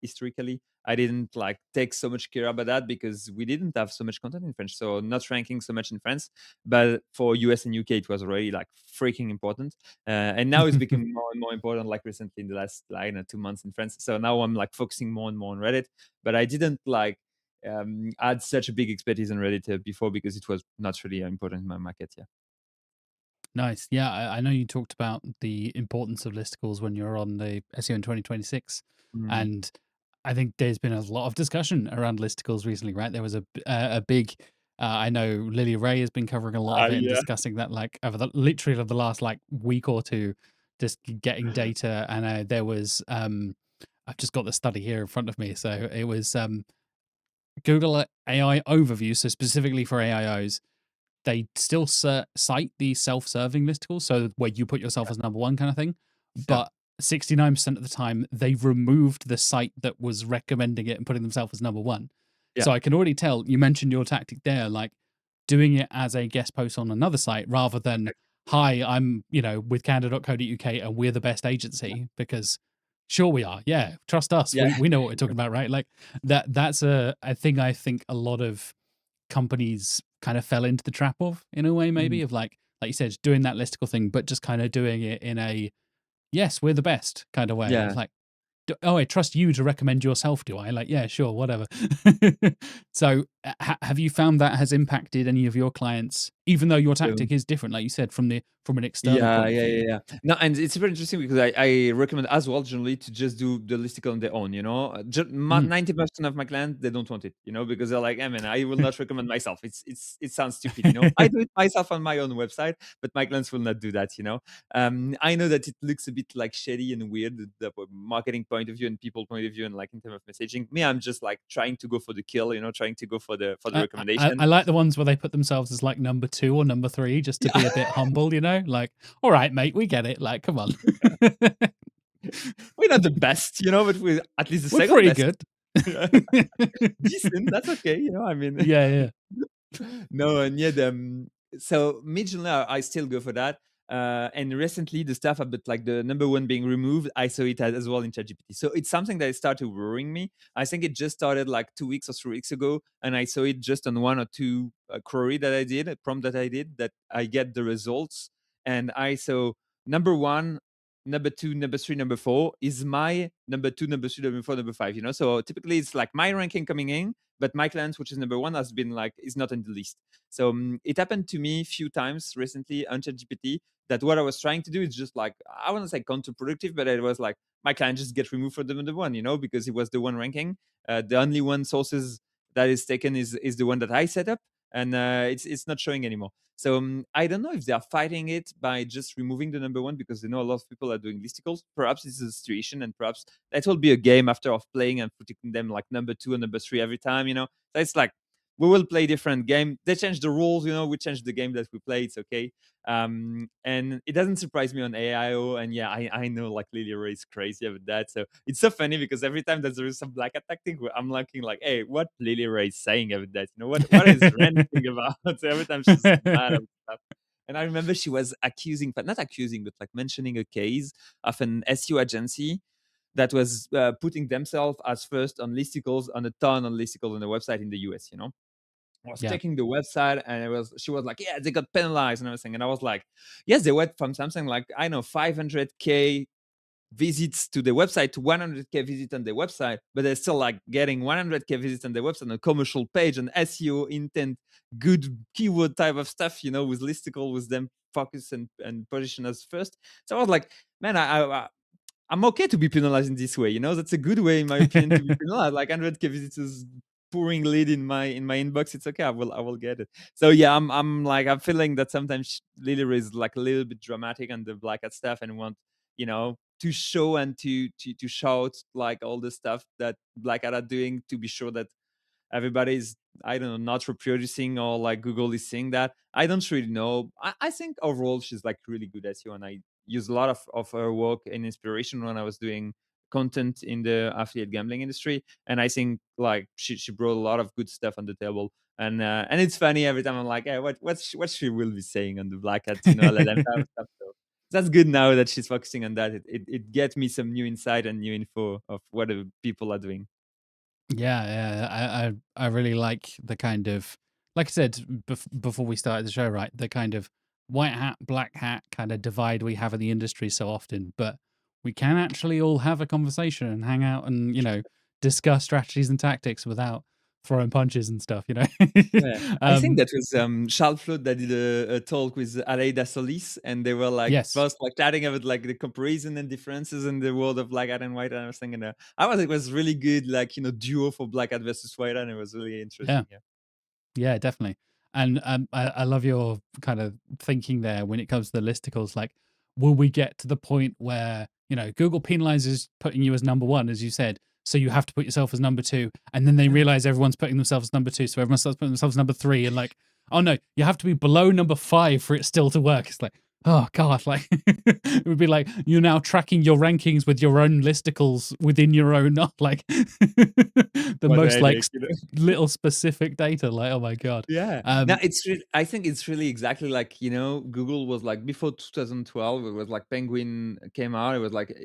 I didn't like take so much care about that because we didn't have so much content in French, so not ranking so much in France. But for US and UK, it was already like freaking important, and now it's becoming more and more important. Like recently, in the last 2 months in France. So now I'm like focusing more and more on Reddit. But I didn't like add such a big expertise on Reddit before because it was not really important in my market. Yeah. Nice. Yeah, I know you talked about the importance of listicles when you're on the SEO in 2026, Mm. and I think there's been a lot of discussion around listicles recently, right? There was a big. I know Lily Ray has been covering a lot of it and Yeah. discussing that, like over literally over the last like week or two, just getting data. And there was I've just got the study here in front of me, so it was Google AI overview, so specifically for AIOs they still cite the self-serving listicles, so where you put yourself as number one kind of thing. Yeah. But 69% of the time, they've removed the site that was recommending it and putting themselves as number one. Yeah. So I can already tell, you mentioned your tactic there, like doing it as a guest post on another site rather than, hi, I'm, with candour.co.uk and we're the best agency, because sure we are. Yeah, trust us. Yeah. We know what we're talking about, right? Like that's a thing I think a lot of companies kind of fell into the trap of, in a way, maybe, Mm. of like you said, doing that listicle thing, but just kind of doing it in a yes, we're the best kind of way. Yeah. Of like, oh, I trust you to recommend yourself, do I? Like, yeah, sure, whatever. So have you found that has impacted any of your clients, even though your So tactic is different, like you said, from an external yeah, point of yeah, view? yeah, yeah. No, and it's very interesting because I recommend as well generally to just do the listicle on their own. 90% of my clients, they don't want it. Because they're like, "Hey man, I will not recommend myself. It sounds stupid. I do it myself on my own website, but my clients will not do that. I know that it looks a bit like shady and weird, the marketing point of view and people point of view, and like in terms of messaging. Me, I'm just like trying to go for the kill. Trying to go for the I recommendation. like the ones where they put themselves as like number 2 or number 3 just to be a bit humble, like, all right, mate, we get it. Like, come on. We're not the best, but we're at least the We're second pretty best. good. Decent, that's okay, I mean. Yeah, yeah. No, and yet, so mid-July, I still go for that. And recently, the stuff about like the number one being removed, I saw it as well in ChatGPT. So it's something that started worrying me. I think it just started like 2 weeks or 3 weeks ago, and I saw it just on one or two query that I did, a prompt that I did, that I get the results, and I saw number one, number two, number three, number four is my number two, number three, number four, number five. So typically it's like my ranking coming in, but my client, which is number one, has been like is not in the list. So it happened to me a few times recently on ChatGPT that what I was trying to do is just like, I want to say counterproductive, but it was like my client just get removed from the number one, because it was the one ranking. The only one sources that is taken is the one that I set up, and it's not showing anymore. So I don't know if they are fighting it by just removing the number one because they know a lot of people are doing listicles. Perhaps it's a situation, and perhaps that will be a game after of playing and putting them like number two and number three every time. So it's like we will play different game. They change the rules. We change the game that we play. It's okay. And it doesn't surprise me on AIO. And yeah, I know like Lily Ray is crazy about that. So it's so funny because every time that there is some black hat tactic, I'm looking like, hey, what Lily Ray is saying about that? What is ranting about? So every time she's mad about stuff. And I remember she was accusing, but not accusing, but like mentioning a case of an SEO agency that was putting themselves as first on listicles, on a ton on listicles on the website in the US, you know. I was Yeah. checking the website and she was like, yeah, they got penalized and everything. And I was like, yes, they went from something like, I know, 500K visits to the website to 100K visits on the website, but they're still like getting 100K visits on the website on a commercial page and SEO intent, good keyword type of stuff, you know, with listicle, with them focus and position as first. So I was like, man, I'm okay to be penalized in this way. You know, that's a good way, in my opinion, to be penalized. Like 100K visitors pouring lead in my inbox. It's okay. I will get it. So yeah, I'm feeling that sometimes Lily is like a little bit dramatic on the black hat stuff and want, you know, to show and to shout like all the stuff that black hat are doing to be sure that everybody's, I don't know, not reproducing or like Google is seeing that. I don't really know. I think overall she's like really good SEO, and I use a lot of her work and inspiration when I was doing content in the affiliate gambling industry. And I think like she brought a lot of good stuff on the table. And it's funny every time I'm like, hey, what she will be saying on the black hat, you know, LLM type of stuff. So that's good now that she's focusing on that. It gets me some new insight and new info of what the people are doing. Yeah, yeah. I really like the kind of, like I said before we started the show, right? The kind of white hat, black hat kind of divide we have in the industry so often, but we can actually all have a conversation and hang out and, discuss strategies and tactics without throwing punches and stuff, Yeah. I think um, that was Charles Flood that did a talk with Aleida Solis, and they were like yes. first like chatting about like the comparison and differences in the world of black hat and white hat. And I was thinking, it was really good, like, you know, duo for black hat versus white hat. And it was really Yeah. interesting. Yeah. Yeah, definitely. And I love your kind of thinking there when it comes to the listicles. Like, will we get to the point where, Google penalizes putting you as number one, as you said, so you have to put yourself as number two, and then they realize everyone's putting themselves as number two, so everyone starts putting themselves as number three, and like, oh no, you have to be below number five for it still to work. It's like, oh god, like it would be like you're now tracking your rankings with your own listicles within your own, not like the What a most like headache, you know? little specific data. Like, oh my god. Yeah. Now Um, I think it's really exactly like, you know, Google was like before 2012, it was like Penguin came out, it was like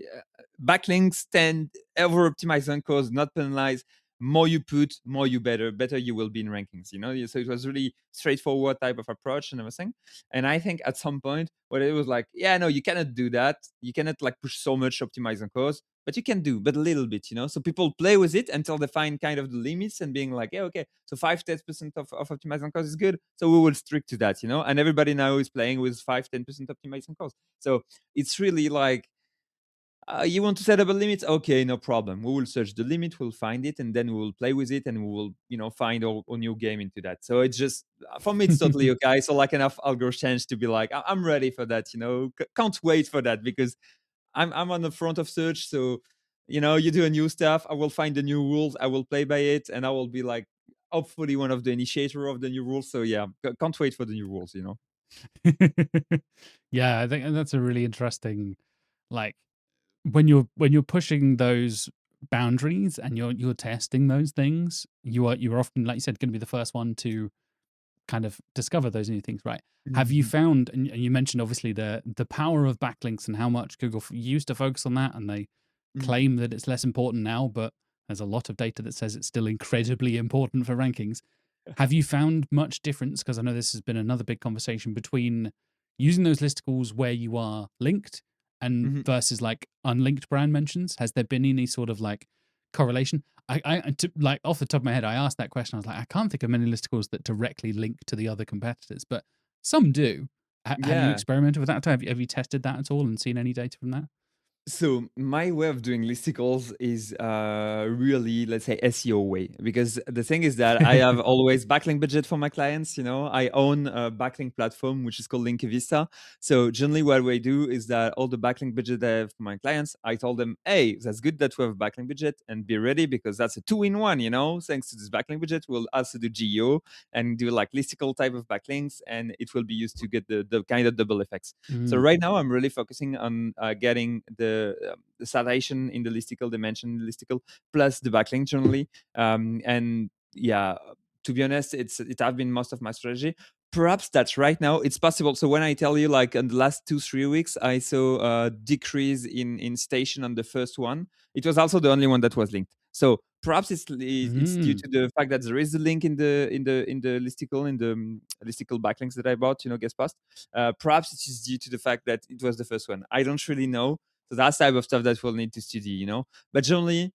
backlinks tend over optimize on cause, not penalize. More you put, more you better you will be in rankings, you know? So it was really straightforward type of approach and everything. And I think at some point where it was like, yeah, no, you cannot do that. You cannot like push so much optimize on cause, but you can do, but a little bit, you know. So people play with it until they find kind of the limits and being like, yeah, okay, so 5-10% of optimizing cost is good, so we will stick to that, you know. And everybody now is playing with 5-10% optimizing cost. So it's really like, you want to set up a limit? Okay, no problem. We will search the limit, we'll find it, and then we will play with it, and we will, you know, find our new game into that. So it's just for me, it's totally okay. So like enough algo change to be like, I'm ready for that. You know, can't wait for that because I'm on the front of search. So you know, you do a new stuff, I will find the new rules, I will play by it, and I will be like, hopefully one of the initiator of the new rules. So yeah, can't wait for the new rules. You know. yeah, I think that's a really interesting, like when you're pushing those boundaries and you're testing those things, you're often, like you said, going to be the first one to kind of discover those new things, right? Have you Mhm. found, and you mentioned obviously the power of backlinks and how much Google used to focus on that, and they Mhm. claim that it's less important now, but there's a lot of data that says it's still incredibly important for rankings. Have you found much difference? Because I know this has been another big conversation between using those listicles where you are linked and Mhm. versus like unlinked brand mentions. Has there been any sort of like correlation? Like off the top of my head, I asked that question. I was like, I can't think of many listicles that directly link to the other competitors, but some do. Have you Yeah. experimented with that? Have you tested that at all and seen any data from that? So my way of doing listicles is really, let's say, SEO way, because the thing is that I have always backlink budget for my clients. You know, I own a backlink platform which is called Linkivista. So generally, what we do is that all the backlink budget I have for my clients, I told them, hey, that's good that we have backlink budget, and be ready because that's a two-in-one. You know, thanks to this backlink budget, we'll also do GEO and do like listicle type of backlinks, and it will be used to get the kind of double effects. So Mm. right now, I'm really focusing on getting the citation in the listicle dimension, listicle plus the backlink generally. And yeah, to be honest, it has been most of my strategy. Perhaps that's right now. It's possible. So when I tell you, like in the last 2-3 weeks, I saw a decrease in station on the first one. It was also the only one that was linked. So perhaps it's due Mm. to the fact that there is a link in the listicle, in the listicle backlinks that I bought, guest post. Perhaps it is due to the fact that it was the first one. I don't really know. So that's type of stuff that we'll need to study. But generally,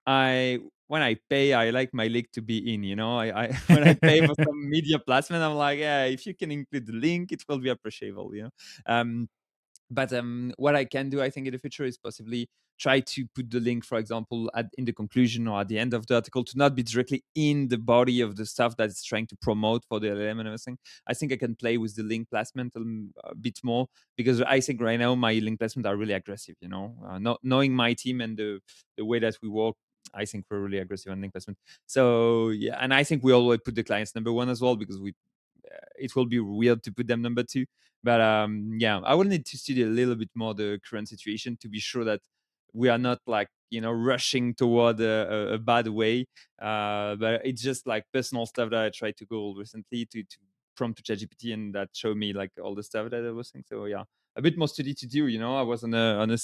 I when I pay, I like my link to be in. I when I pay for some media placement, I'm like, yeah, if you can include the link, it will be appreciable. Um, but what I can do, I think, in the future is possibly try to put the link, for example, in the conclusion or at the end of the article, to not be directly in the body of the stuff that it's trying to promote for the LLM and everything. I think I can play with the link placement a bit more, because I think right now my link placement are really aggressive. Not knowing my team and the way that we work, I think we're really aggressive on link placement. So yeah, and I think we always put the clients number one as well, because it will be weird to put them number two. But yeah, I will need to study a little bit more the current situation to be sure that we are not like rushing toward a bad way. But it's just like personal stuff that I tried to Google recently to prompt to ChatGPT, and that showed me like all the stuff that I was saying. So yeah, a bit more study to do. I was on a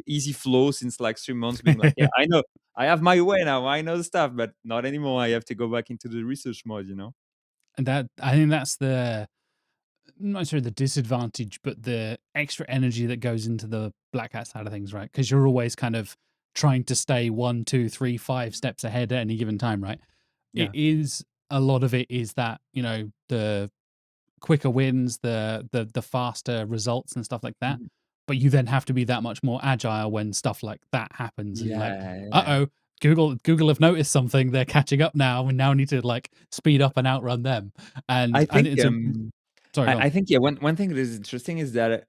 easy flow since like 3 months, being like, yeah, I know I have my way now. I know the stuff, but not anymore. I have to go back into the research mode. And that, I think that's not necessarily the disadvantage, but the extra energy that goes into the black hat side of things, right? Because you're always kind of trying to stay 1, 2, 3, 5 steps ahead at any given time, right? It Yeah. is a lot of it is that, the quicker wins, the faster results and stuff like that. Mhm. But you then have to be that much more agile when stuff like that happens, and you're like, Yeah, yeah. uh-oh, Google have noticed something, they're catching up now, we now need to like speed up and outrun them. And I I think think it's a sorry, go on. I think, yeah, one thing that is interesting is that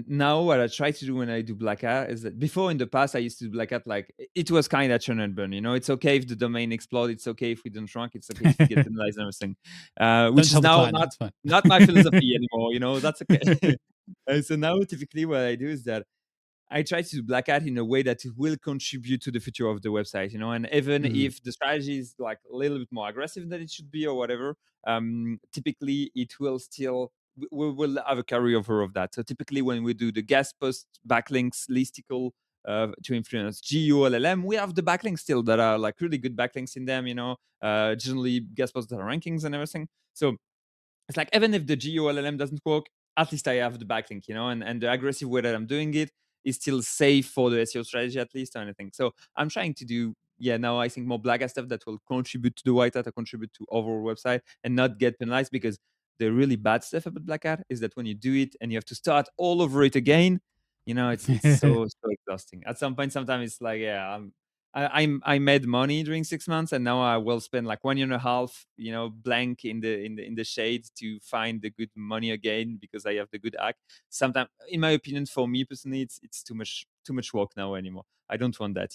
now what I try to do when I do black hat is that before, in the past, I used to do black hat like it was kind of churn and burn. It's okay if the domain explodes. It's okay if we don't rank. It's okay if we get penalized and everything. Don't Which is tell the now client that, it's fine. not my philosophy anymore. That's okay. So now typically what I do is that I try to do black hat in a way that it will contribute to the future of the website, and even Mm. if the strategy is like a little bit more aggressive than it should be or whatever, typically it will still we will have a carryover of that. So typically when we do the guest post backlinks, listicle to influence GU LLM, we have the backlinks still that are like really good backlinks in them, generally guest posts that are rankings and everything. So it's like, even if the GULLM doesn't work, at least I have the backlink, and the aggressive way that I'm doing it is still safe for the SEO strategy, at least, or anything. So I'm trying to do, yeah, now I think more black hat stuff that will contribute to the white hat or contribute to overall website and not get penalized, because the really bad stuff about black hat is that when you do it and you have to start all over it again, it's so exhausting. At some point, sometimes it's like, yeah, I made money during 6 months, and now I will spend like 1 year and a half, blank in the shade to find the good money again, because I have the good hack. Sometimes, in my opinion, for me personally, it's too much work now anymore. I don't want that.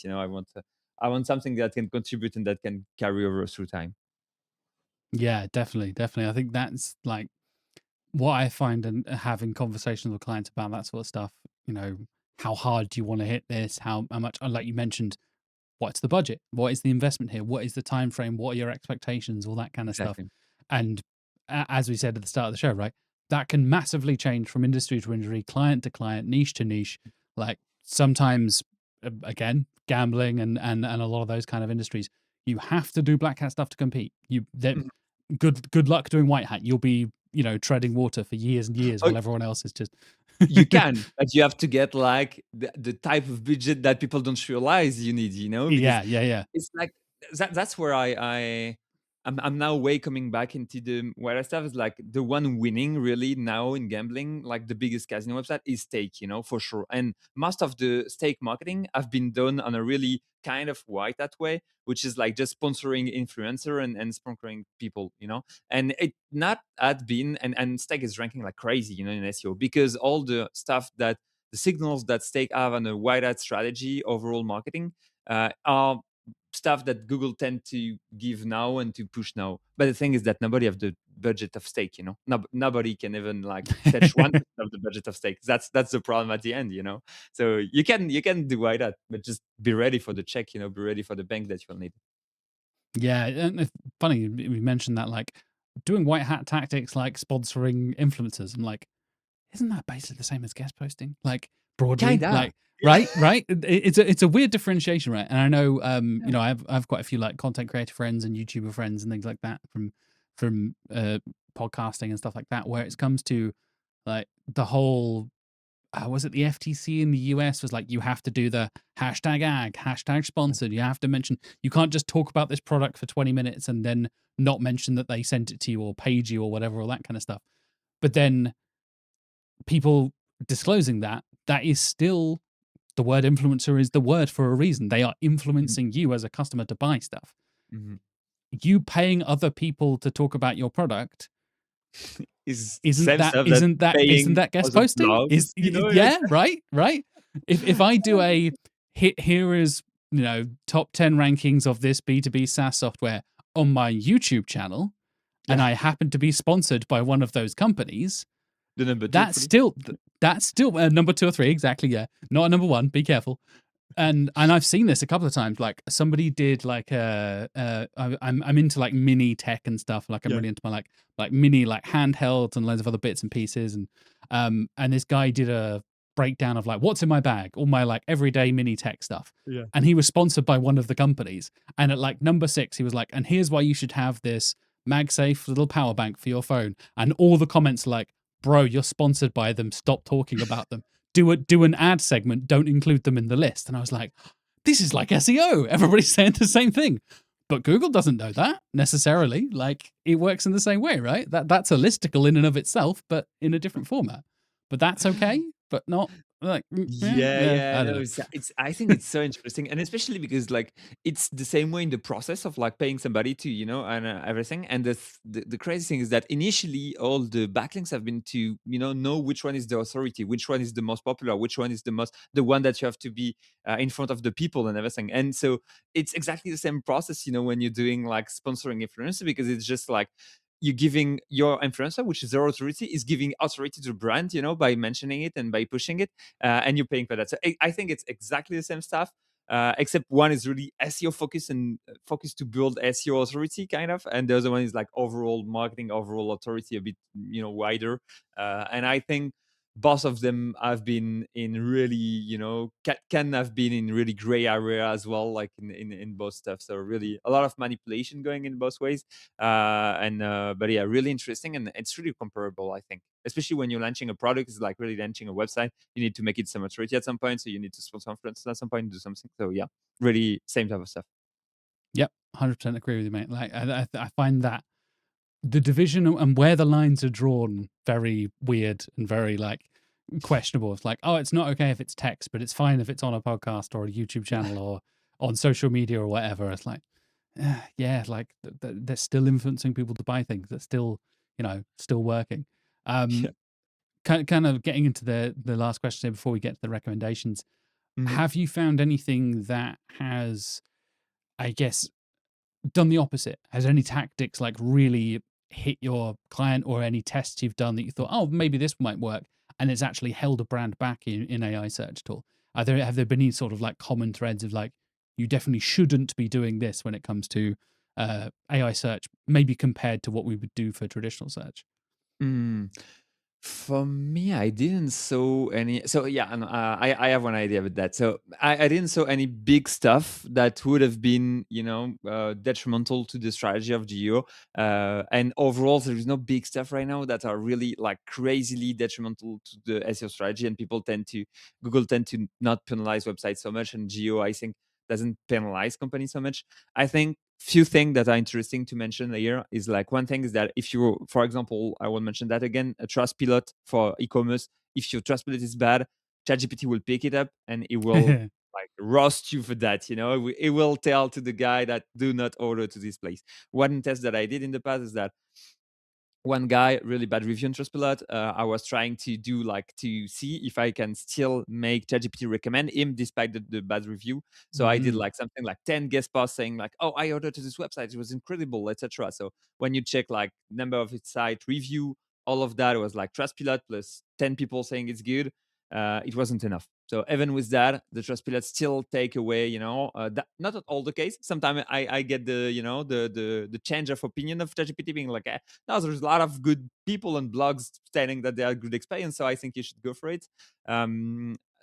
I want something that can contribute and that can carry over through time. Yeah, definitely, definitely. I think that's like what I find and having conversations with clients about that sort of stuff. You know, how hard do you want to hit this? How much? Like you mentioned, what's the budget? What is the investment here? What is the time frame? What are your expectations? All that kind of stuff. Exactly. And as we said at the start of the show, right, that can massively change from industry to industry, client to client, niche to niche. Like sometimes, again, gambling and a lot of those kind of industries, you have to do black hat stuff to compete. You that Mhm. good luck doing white hat. You'll be treading water for years and years Oh, while everyone else is just you can, but you have to get like the type of budget that people don't realize you need, because yeah, yeah, yeah. it's like that's where I'm now way coming back into the where I stuff is like the one winning really now in gambling, like the biggest casino website is stake, for sure. And most of the stake marketing have been done on a really kind of white that way, which is like just sponsoring influencer and sponsoring people, and it not had been, and stake is ranking like crazy, in SEO, because all the stuff that the signals that stake have on a white hat strategy overall marketing are stuff that Google tend to give now and to push now. But the thing is that nobody have the budget of stake, nobody can even like touch 1% of the budget of stake. That's the problem at the end. So you can do white hat, but just be ready for the check, be ready for the bank that you'll need. Yeah, and it's funny we mentioned that. Like doing white hat tactics like sponsoring influencers. I'm like, isn't that basically the same as guest posting? Like broadly, Kinda. like Yeah. right. It's a weird differentiation, right? And I know, you know, I've quite a few like content creator friends and YouTuber friends and things like that from podcasting and stuff like that, where it comes to like the whole. Was it the FTC in the US was like, you have to do the hashtag ag, hashtag sponsored. You have to mention, you can't just talk about this product for 20 minutes and then not mention that they sent it to you or paid you or whatever, all that kind of stuff. But then people disclosing that, that is still the word influencer is the word for a reason. They are Mhm. influencing you as a customer to buy stuff. Mhm. You paying other people to talk about your product Is isn't same that stuff that isn't that isn't paying that guest other posting? blogs, like Yeah, right. If I do a here is, you know, top 10 rankings of this B2B SaaS software on my YouTube channel, and yeah, I happen to be sponsored by one of those companies, the number 2 that's hopefully. still that's still number 2 or 3 exactly. Yeah, not a number 1. Be careful. And I've seen this a couple of times. Like somebody did like I'm into like mini tech and stuff. Like I'm Yeah. really into my like mini like handhelds and loads of other bits and pieces. And this guy did a breakdown of like what's in my bag, all my like everyday mini tech stuff. Yeah. And he was sponsored by one of the companies. And at like number 6, he was like, and here's why you should have this MagSafe little power bank for your phone. And all the comments are like, bro, you're sponsored by them. Stop talking about them. Do an ad segment, don't include them in the list. And I was like, this is like SEO. Everybody's saying the same thing. But Google doesn't know that necessarily. Like it works in the same way, right? That's a listicle in and of itself, but in a different format. But that's okay, but not like Yeah, yeah, yeah, I don't no, know. it's I think it's so interesting, and especially because like it's the same way in the process of like paying somebody to, and everything. And the crazy thing is that initially all the backlinks have been to know which one is the authority, which one is the most popular, which one is the one that you have to be in front of the people and everything. And so it's exactly the same process, when you're doing like sponsoring influencer, because it's just like you're giving your influencer, which is their authority, is giving authority to the brand, by mentioning it and by pushing it, and you're paying for that. So I think it's exactly the same stuff, except one is really SEO focused and focused to build SEO authority, kind of, and the other one is like overall marketing, overall authority, a bit wider. And I think both of them have been in really can have been in really gray area as well, like in both stuff. So really a lot of manipulation going in both ways, and but yeah, really interesting, and it's really comparable, I think, especially when you're launching a product. It's like really launching a website. You need to make it some maturity at some point, so you need to sponsor influencers at some point, do something. So yeah, really same type of stuff. Yep, 100% agree with you, mate. Like I find that the division and where the lines are drawn very weird and very like questionable. It's like, oh, it's not okay if it's text, but it's fine if it's on a podcast or a YouTube Yeah. channel or on social media or whatever. It's like, yeah, like they're still influencing people to buy things. That's still, still working. Yeah. Um, kind of getting into the last question here before we get to the recommendations. Mhm. Have you found anything that has, I guess, done the opposite? Has any tactics like really hit your client, or any tests you've done that you thought, oh, maybe this might work, and it's actually held a brand back in AI search at all? Have there been any sort of like common threads of like, you definitely shouldn't be doing this when it comes to AI search, maybe compared to what we would do for traditional search? Mm. For me, I didn't saw any. So yeah, and I have one idea with that. So I didn't saw any big stuff that would have been detrimental to the strategy of Geo. And overall, there is no big stuff right now that are really like crazily detrimental to the SEO strategy. And Google tend to not penalize websites so much, and Geo, I think, doesn't penalize companies so much. I think few things that are interesting to mention here is like, one thing is that if you, for example, I will mention that again, a trust pilot for e-commerce, if your trust pilot is bad, ChatGPT will pick it up and it will like roast you for that. It will tell to the guy that do not order to this place. One test that I did in the past is that one guy, really bad review on Trustpilot. I was trying to do like to see if I can still make ChatGPT recommend him despite the bad review. So I did Mm. like something like 10 guest posts saying like, "Oh, I ordered to this website. It was incredible, etc." So when you check like number of its site review, all of that was like Trustpilot plus 10 people saying it's good. it wasn't enough. So even with that, the trust pillar still take away, that, not at all the case. Sometimes I get the change of opinion of ChatGPT being like, no, there's a lot of good people and blogs stating that they are good experience, so I think you should go for it.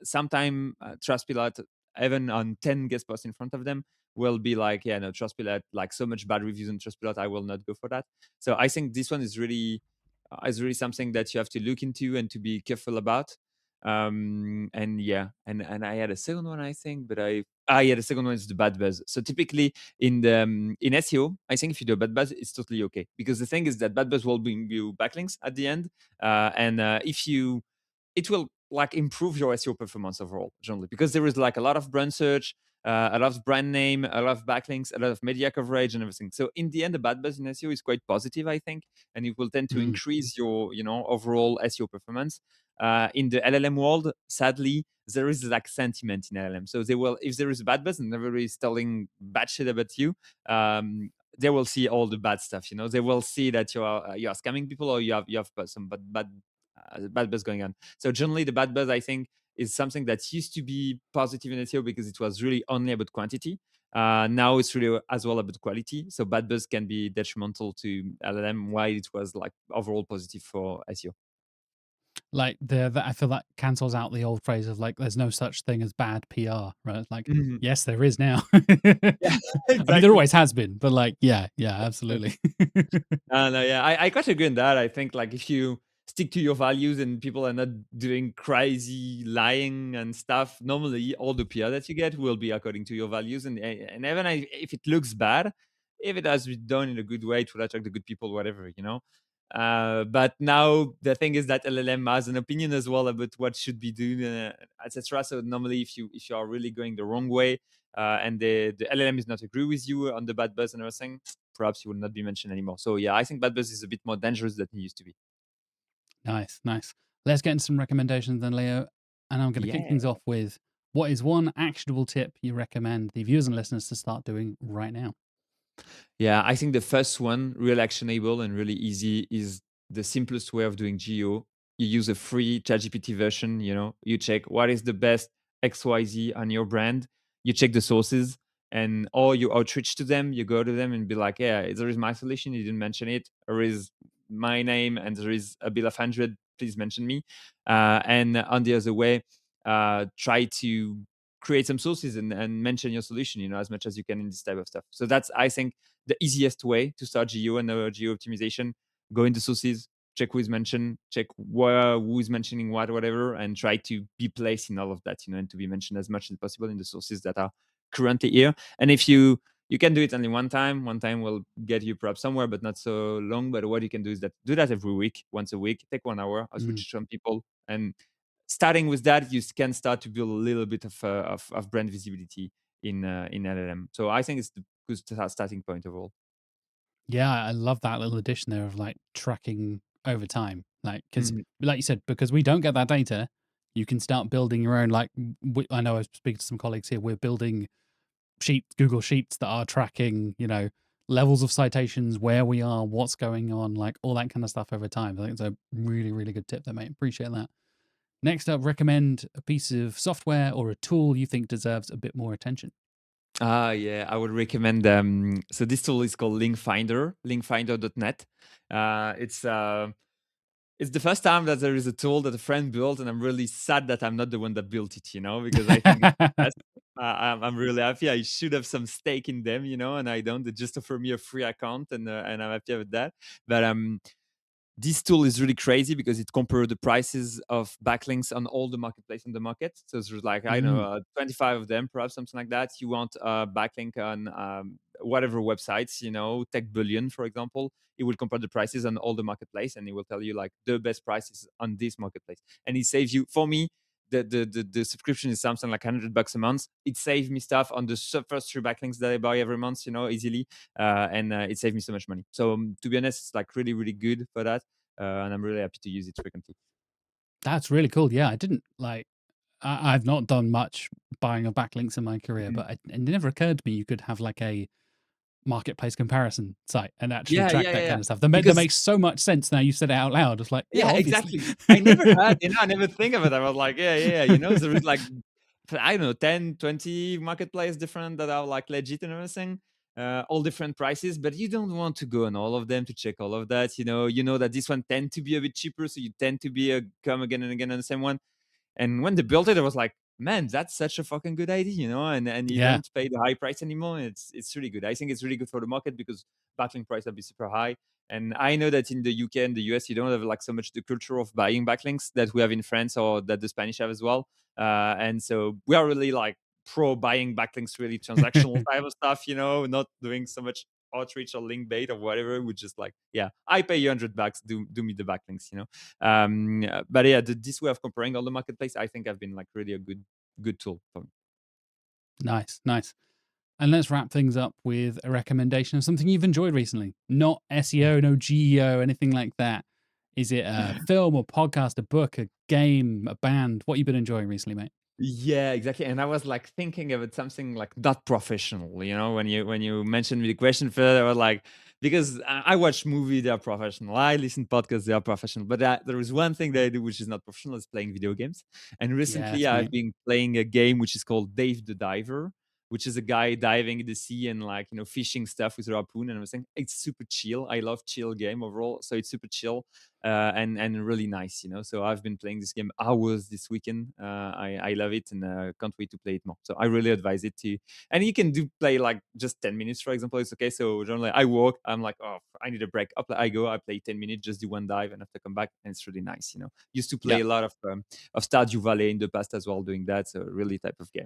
Sometimes Trustpilot, even on 10 guest posts in front of them, will be like, yeah, no, Trustpilot, like so much bad reviews on Trustpilot, I will not go for that. So I think this one is really something that you have to look into and to be careful about. And yeah, and I had a second one, I think, but yeah, the second one is the bad buzz. So typically in SEO, I think if you do a bad buzz, it's totally okay, because the thing is that bad buzz will bring you backlinks at the end, and if you it will like improve your SEO performance overall, generally, because there is like a lot of brand search, a lot of brand name, a lot of backlinks, a lot of media coverage, and everything. So in the end, the bad buzz in SEO is quite positive, I think, and it will tend to Mm. increase your overall SEO performance. In the LLM world, sadly, there is like sentiment in LLM. So they will, if there is a bad buzz and everybody is telling bad shit about you, they will see all the bad stuff. They will see that you are scamming people, or you have some bad buzz going on. So generally, the bad buzz, I think, is something that used to be positive in SEO because it was really only about quantity. Now it's really as well about quality. So bad buzz can be detrimental to LLM, while it was like overall positive for SEO. Like I feel that cancels out the old phrase of like, there's no such thing as bad PR, right? It's like, Mhm. yes, there is now. I Yeah, mean, there exactly. always has been, but like, yeah, absolutely. No, yeah, I quite agree on that. I think like if you stick to your values and people are not doing crazy lying and stuff, normally all the PR that you get will be according to your values. And even if it looks bad, if it has been done in a good way to attract the good people, whatever. But now the thing is that LLM has an opinion as well about what should be done, etc. So normally, if you are really going the wrong way, and the LLM is not agree with you on the bad buzz and everything, perhaps you will not be mentioned anymore. So yeah, I think bad buzz is a bit more dangerous than it used to be. Nice, nice. Let's get into some recommendations then, Leo. And I'm going to kick Yeah. things off with, what is one actionable tip you recommend the viewers and listeners to start doing right now? Yeah, I think the first one, real actionable and really easy, is the simplest way of doing geo. You use a free ChatGPT version. You check what is the best XYZ on your brand. You check the sources, and or you outreach to them. You go to them and be like, yeah, there is my solution. You didn't mention it. There is my name, and there is a bill of 100. Please mention me. And on the other way, try to create some sources and mention your solution, as much as you can in this type of stuff. So that's, I think, the easiest way to start geo and geo optimization. Go into sources, check who is mentioned, check who is mentioning what, whatever, and try to be placed in all of that, and to be mentioned as much as possible in the sources that are currently here. And if you can do it only one time will get you perhaps somewhere, but not so long. But what you can do is that do that every week, once a week, take 1 hour, I Mm. switch some people, and starting with that, you can start to build a little bit of brand visibility in LLM. So I think it's the good starting point of all. Yeah, I love that little addition there of like tracking over time. Like, because, Mhm. like you said, because we don't get that data, you can start building your own. Like, I know I was speaking to some colleagues here, we're building Google Sheets that are tracking, levels of citations, where we are, what's going on, like all that kind of stuff over time. I think it's a really, really good tip there, mate. Appreciate that. Next up, recommend a piece of software or a tool you think deserves a bit more attention. Yeah, I would recommend. So this tool is called Linkfinder, linkfinder.net. It's the first time that there is a tool that a friend built, and I'm really sad that I'm not the one that built it, because I think it's the best. I'm really happy. I should have some stake in them, and I don't. They just offer me a free account, and I'm happy with that. But this tool is really crazy because it compares the prices of backlinks on all the marketplace on the market. So there's like, I don't know, Mm, 25 of them, perhaps something like that. You want a backlink on whatever websites, Tech Bullion, for example. It will compare the prices on all the marketplace, and it will tell you like the best prices on this marketplace. And it saves you, for me, the subscription is something like $100 a month. It saves me stuff on the first three backlinks that I buy every month, easily, and it saved me so much money. So to be honest, it's like really, really good for that, and I'm really happy to use it frequently. that's really cool. Yeah, I didn't like. I've not done much buying of backlinks in my career, Mhm. but it never occurred to me you could have like marketplace comparison site and actually Yeah, track yeah, yeah, that yeah. kind of stuff. That Because makes so much sense now you said it out loud. It's like, yeah, yeah, obviously. exactly. I never had, I never think of it. I was like, yeah, yeah, yeah. There is like, I don't know, 10, 20 marketplace different that are like legit and everything, all different prices, but you don't want to go on all of them to check all of that. You know that this one tend to be a bit cheaper, so you tend to be come again and again on the same one. And when they built it, I was like, man, that's such a fucking good idea, and you Yeah. don't pay the high price anymore. It's really good. I think it's really good for the market because backlink price will be super high. And I know that in the UK and the US, you don't have like so much the culture of buying backlinks that we have in France or that the Spanish have as well. And so we are really like pro buying backlinks, really transactional type of stuff, not doing so much outreach or link bait or whatever. We just like, yeah, I pay you $100, do me the backlinks. But yeah, this way of comparing all the marketplace, I think, have been like really a good tool for me. Nice, nice. And let's wrap things up with a recommendation of something you've enjoyed recently. Not SEO, no GEO, anything like that. Is it a film or podcast, a book, a game, a band? What you been enjoying recently, mate? Yeah, exactly. And I was like thinking of it something like not professional. When you mentioned me the question first, I was like, because I watch movie, they are professional. I listen podcasts, they are professional. But there is one thing that I do which is not professional, is playing video games. And recently, Yes, I've mate. been playing a game which is called Dave the Diver, which is a guy diving in the sea and like fishing stuff with a harpoon and everything. It's super chill. I love chill game overall, so it's super chill and really nice. So I've been playing this game hours this weekend. I love it and can't wait to play it more. So I really advise it to. And you can do play like just 10 minutes, for example. It's okay. So generally, I work. I'm like, oh, I need a break. I go. I play 10 minutes, just do one dive, and after come back, and it's really nice. Used to play Yeah. a lot of Stardew Valley in the past as well, doing that. So really type of game.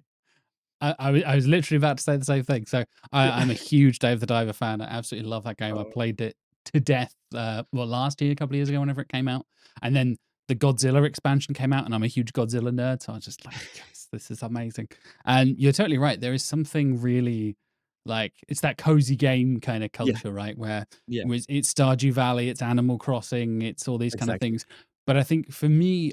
I was literally about to say the same thing. So Yeah. I'm a huge Dave the Diver fan. I absolutely love that game. I Oh, played it to death. Last year, a couple of years ago, whenever it came out, and then the Godzilla expansion came out, and I'm a huge Godzilla nerd. So I was just like, yes, this is amazing. And you're totally right. There is something really like it's that cozy game kind of yeah. culture, right? Where Yeah. it's Stardew Valley, it's Animal Crossing, it's all these kind of Exactly. things. But I think for me,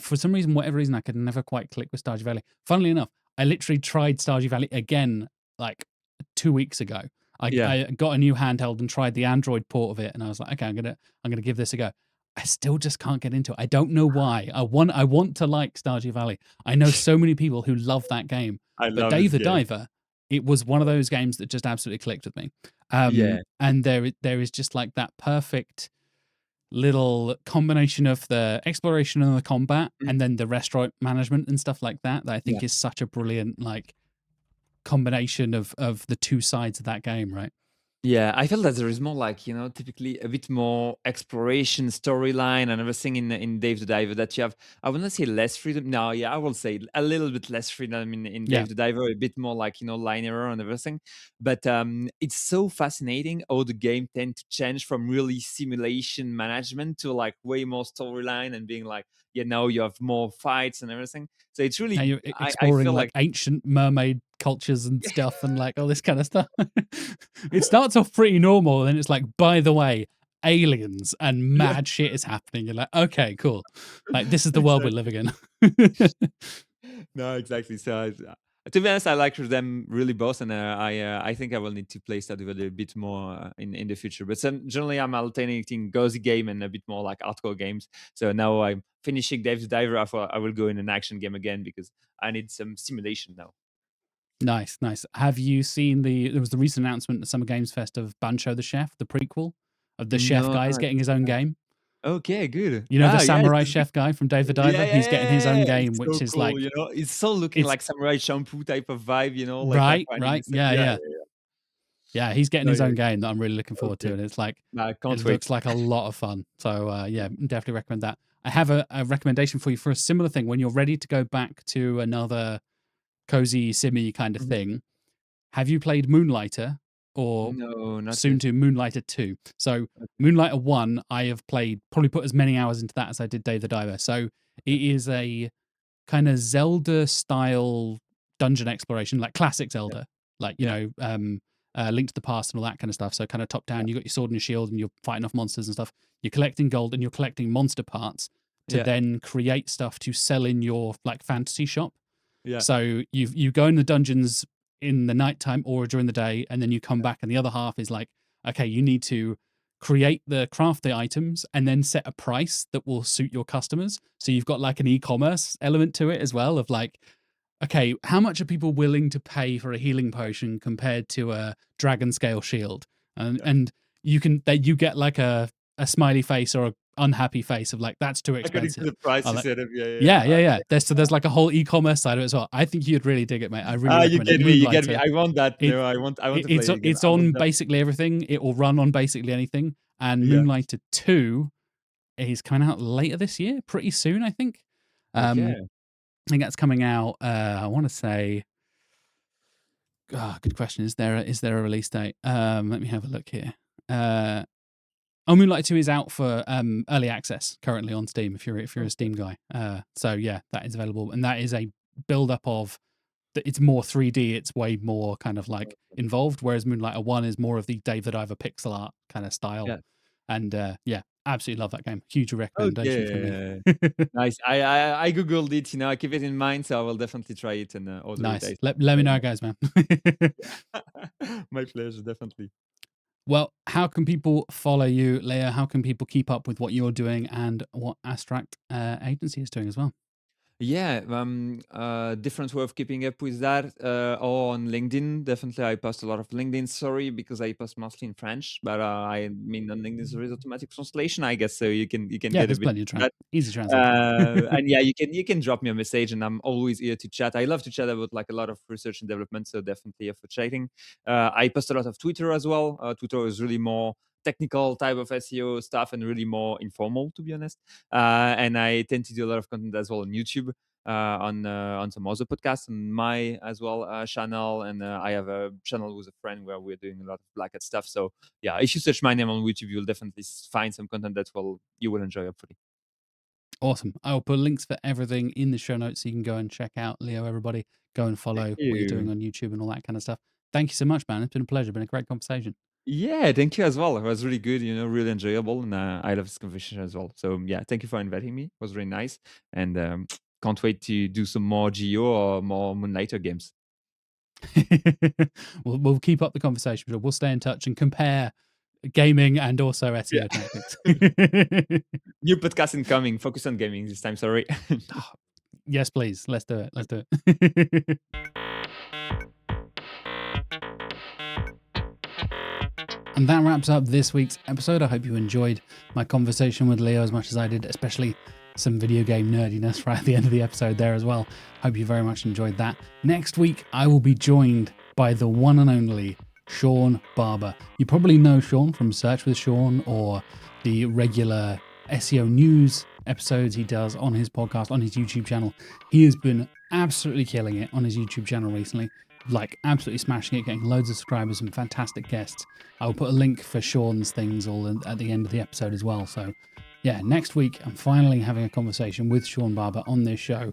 for some reason, whatever reason, I could never quite click with Stardew Valley. Funnily enough, I literally tried Stardew Valley again like 2 weeks ago. Yeah. I got a new handheld and tried the Android port of it, and I was like, okay, I'm gonna give this a go. I still just can't get into it. I don't know why. I want to like Stardew Valley. I know so many people who love that game, I but love Dave this the game. Diver, it was one of those games that just absolutely clicked with me. Yeah. And there is just like that perfect little combination of the exploration and the combat, Mm, and then the restaurant management and stuff like that I yeah. think is such a brilliant like combination of the two sides of that game, right? Yeah, I feel that there is more like, typically a bit more exploration storyline and everything in Dave the Diver that you have. I would not say less freedom. No, yeah, I will say a little bit less freedom in Yeah. Dave the Diver, a bit more like, linear and everything. But it's so fascinating how the game tend to change from really simulation management to like way more storyline and being like, now you have more fights and everything. So it's Now really, you're I exploring feel like like, ancient mermaid cultures and stuff and like all this kind of stuff. It starts off pretty normal, and then it's like, by the way, aliens and yeah, mad shit is happening. You're like, okay, cool. Like this is the world we're exactly. living in. No, exactly. So, to be honest, I like them really both, and I think I will need to play Stardew Valley a bit more in the future. But generally, I'm alternating cozy game and a bit more like hardcore games. So now I'm finishing Dave's Diver. I will go in an action game again because I need some simulation now. Nice, nice. Have you seen there was the recent announcement at Summer Games Fest of Bancho the Chef, the prequel of the chef No, guys not getting his own yet. game? Okay, good. You know the Ah, yeah, samurai it's big. chef guy from Dave the Yeah, Diver? yeah, He's yeah, getting his yeah, own yeah. game, It's so which is cool. like It's so looking it's like samurai shampoo type of vibe. Like I'm right, finding right. this. Yeah, Yeah, yeah. yeah, Yeah, he's getting yeah. No, his yeah. own game that I'm really looking forward to. Okay. And it's like No, I it can't wait. looks like a lot of fun. So yeah, definitely recommend that. I have a recommendation for you for a similar thing when you're ready to go back to another cozy simmy kind of Mhm. thing. Have you played Moonlighter or No, not soon yet. to Moonlighter 2? So Moonlighter 1, I have played, probably put as many hours into that as I did Dave the Diver. So it is a kind of Zelda style dungeon exploration, like classic Yeah, Zelda, like, yeah, Link to the Past and all that kind of stuff. So kind of top yeah, down, you got your sword and your shield and you're fighting off monsters and stuff. You're collecting gold and you're collecting monster parts to yeah, then create stuff to sell in your like fantasy shop. yeah, So you go in the dungeons in the nighttime or during the day, and then you come back and the other half is like, okay, you need to craft the items and then set a price that will suit your customers. So you've got like an e-commerce element to it as well of like, okay, how much are people willing to pay for a healing potion compared to a dragon scale shield? And you get like a smiley face or a unhappy face of like, that's too According to expensive. the price Or you like, said of, yeah. yeah. There's like a whole e-commerce side of it as well. I think you'd really dig it, mate. I really You recommend it. get me. You get me. Moonlighter. I want that. It, No, I want to play it again. it's I will on definitely. basically everything. It will run on basically anything. And Yeah. Moonlighter 2 is coming out later this year, pretty soon, I think. Okay. I think that's coming out. I want to say. Good question. Is there a release date? Let me have a look here. Moonlight 2 is out for early access currently on Steam. If you're a Steam guy, so yeah, that is available, and that is a build up of. It's more 3D. It's way more kind of like involved. Whereas Moonlighter 1 is more of the David Ivor pixel art kind of style. Yeah. And yeah, absolutely love that game. Huge recommendation from Okay. me. Nice. I googled it. I keep it in mind, so I will definitely try it and order Nice. it. Let me know, guys, man. My pleasure, definitely. Well, how can people follow you, Léo? How can people keep up with what you're doing and what Astrak Agency is doing as well? Yeah, different way of keeping up with that. Or on LinkedIn, definitely I post a lot of LinkedIn. Sorry, because I post mostly in French, but I mean on LinkedIn there is automatic translation, I guess, so you can Yeah, get a there's bit plenty of of that. easy translate. And yeah, you can drop me a message, and I'm always here to chat. I love to chat about like a lot of research and development, so definitely here for chatting. I post a lot of Twitter as well. Twitter is really more technical type of SEO stuff and really more informal, to be honest. And I tend to do a lot of content as well on YouTube, on some other podcasts on my as well channel, and I have a channel with a friend where we're doing a lot of black hat stuff. So yeah, if you search my name on YouTube, you'll definitely find some content that you will enjoy, hopefully. Awesome. I'll put links for everything in the show notes so you can go and check out Léo, everybody. Go and follow Thank what you're doing you. on YouTube and all that kind of stuff. Thank you so much, man. It's been a pleasure. Been a great conversation. Yeah, thank you as well. It was really good, really enjoyable, and I love this conversation as well. So yeah, thank you for inviting me. It was really nice, and can't wait to do some more Geo or more Moonlighter games. We'll keep up the conversation. We'll stay in touch and compare gaming and also SEO Yeah. tactics. New podcast incoming. Focus on gaming this time. Sorry. Yes, please. Let's do it. Let's do it. And that wraps up this week's episode. I hope you enjoyed my conversation with Léo as much as I did, especially some video game nerdiness right at the end of the episode there as well. Hope you very much enjoyed that. Next week, I will be joined by the one and only Sean Barber. You probably know Sean from Search with Sean or the regular SEO news episodes he does on his podcast, on his YouTube channel. He has been absolutely killing it on his YouTube channel recently. Like absolutely smashing it, getting loads of subscribers and fantastic guests. I will put a link for Sean's things all at the end of the episode as well. So yeah, next week I'm finally having a conversation with Sean Barber on this show,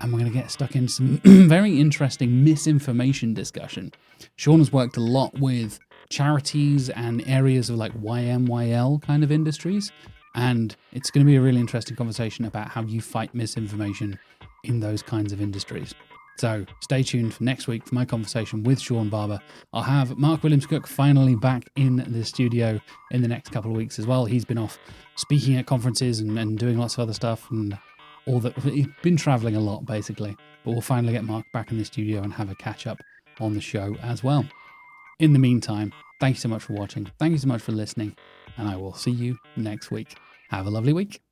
and we're going to get stuck into some very interesting misinformation discussion. Sean has worked a lot with charities and areas of like YMYL kind of industries, and it's going to be a really interesting conversation about how you fight misinformation in those kinds of industries. So stay tuned for next week for my conversation with Sean Barber. I'll have Mark Williams-Cook finally back in the studio in the next couple of weeks as well. He's been off speaking at conferences and doing lots of other stuff and all that. He's been traveling a lot basically, but we'll finally get Mark back in the studio and have a catch up on the show as well. In the meantime, thank you so much for watching. Thank you so much for listening, and I will see you next week. Have a lovely week.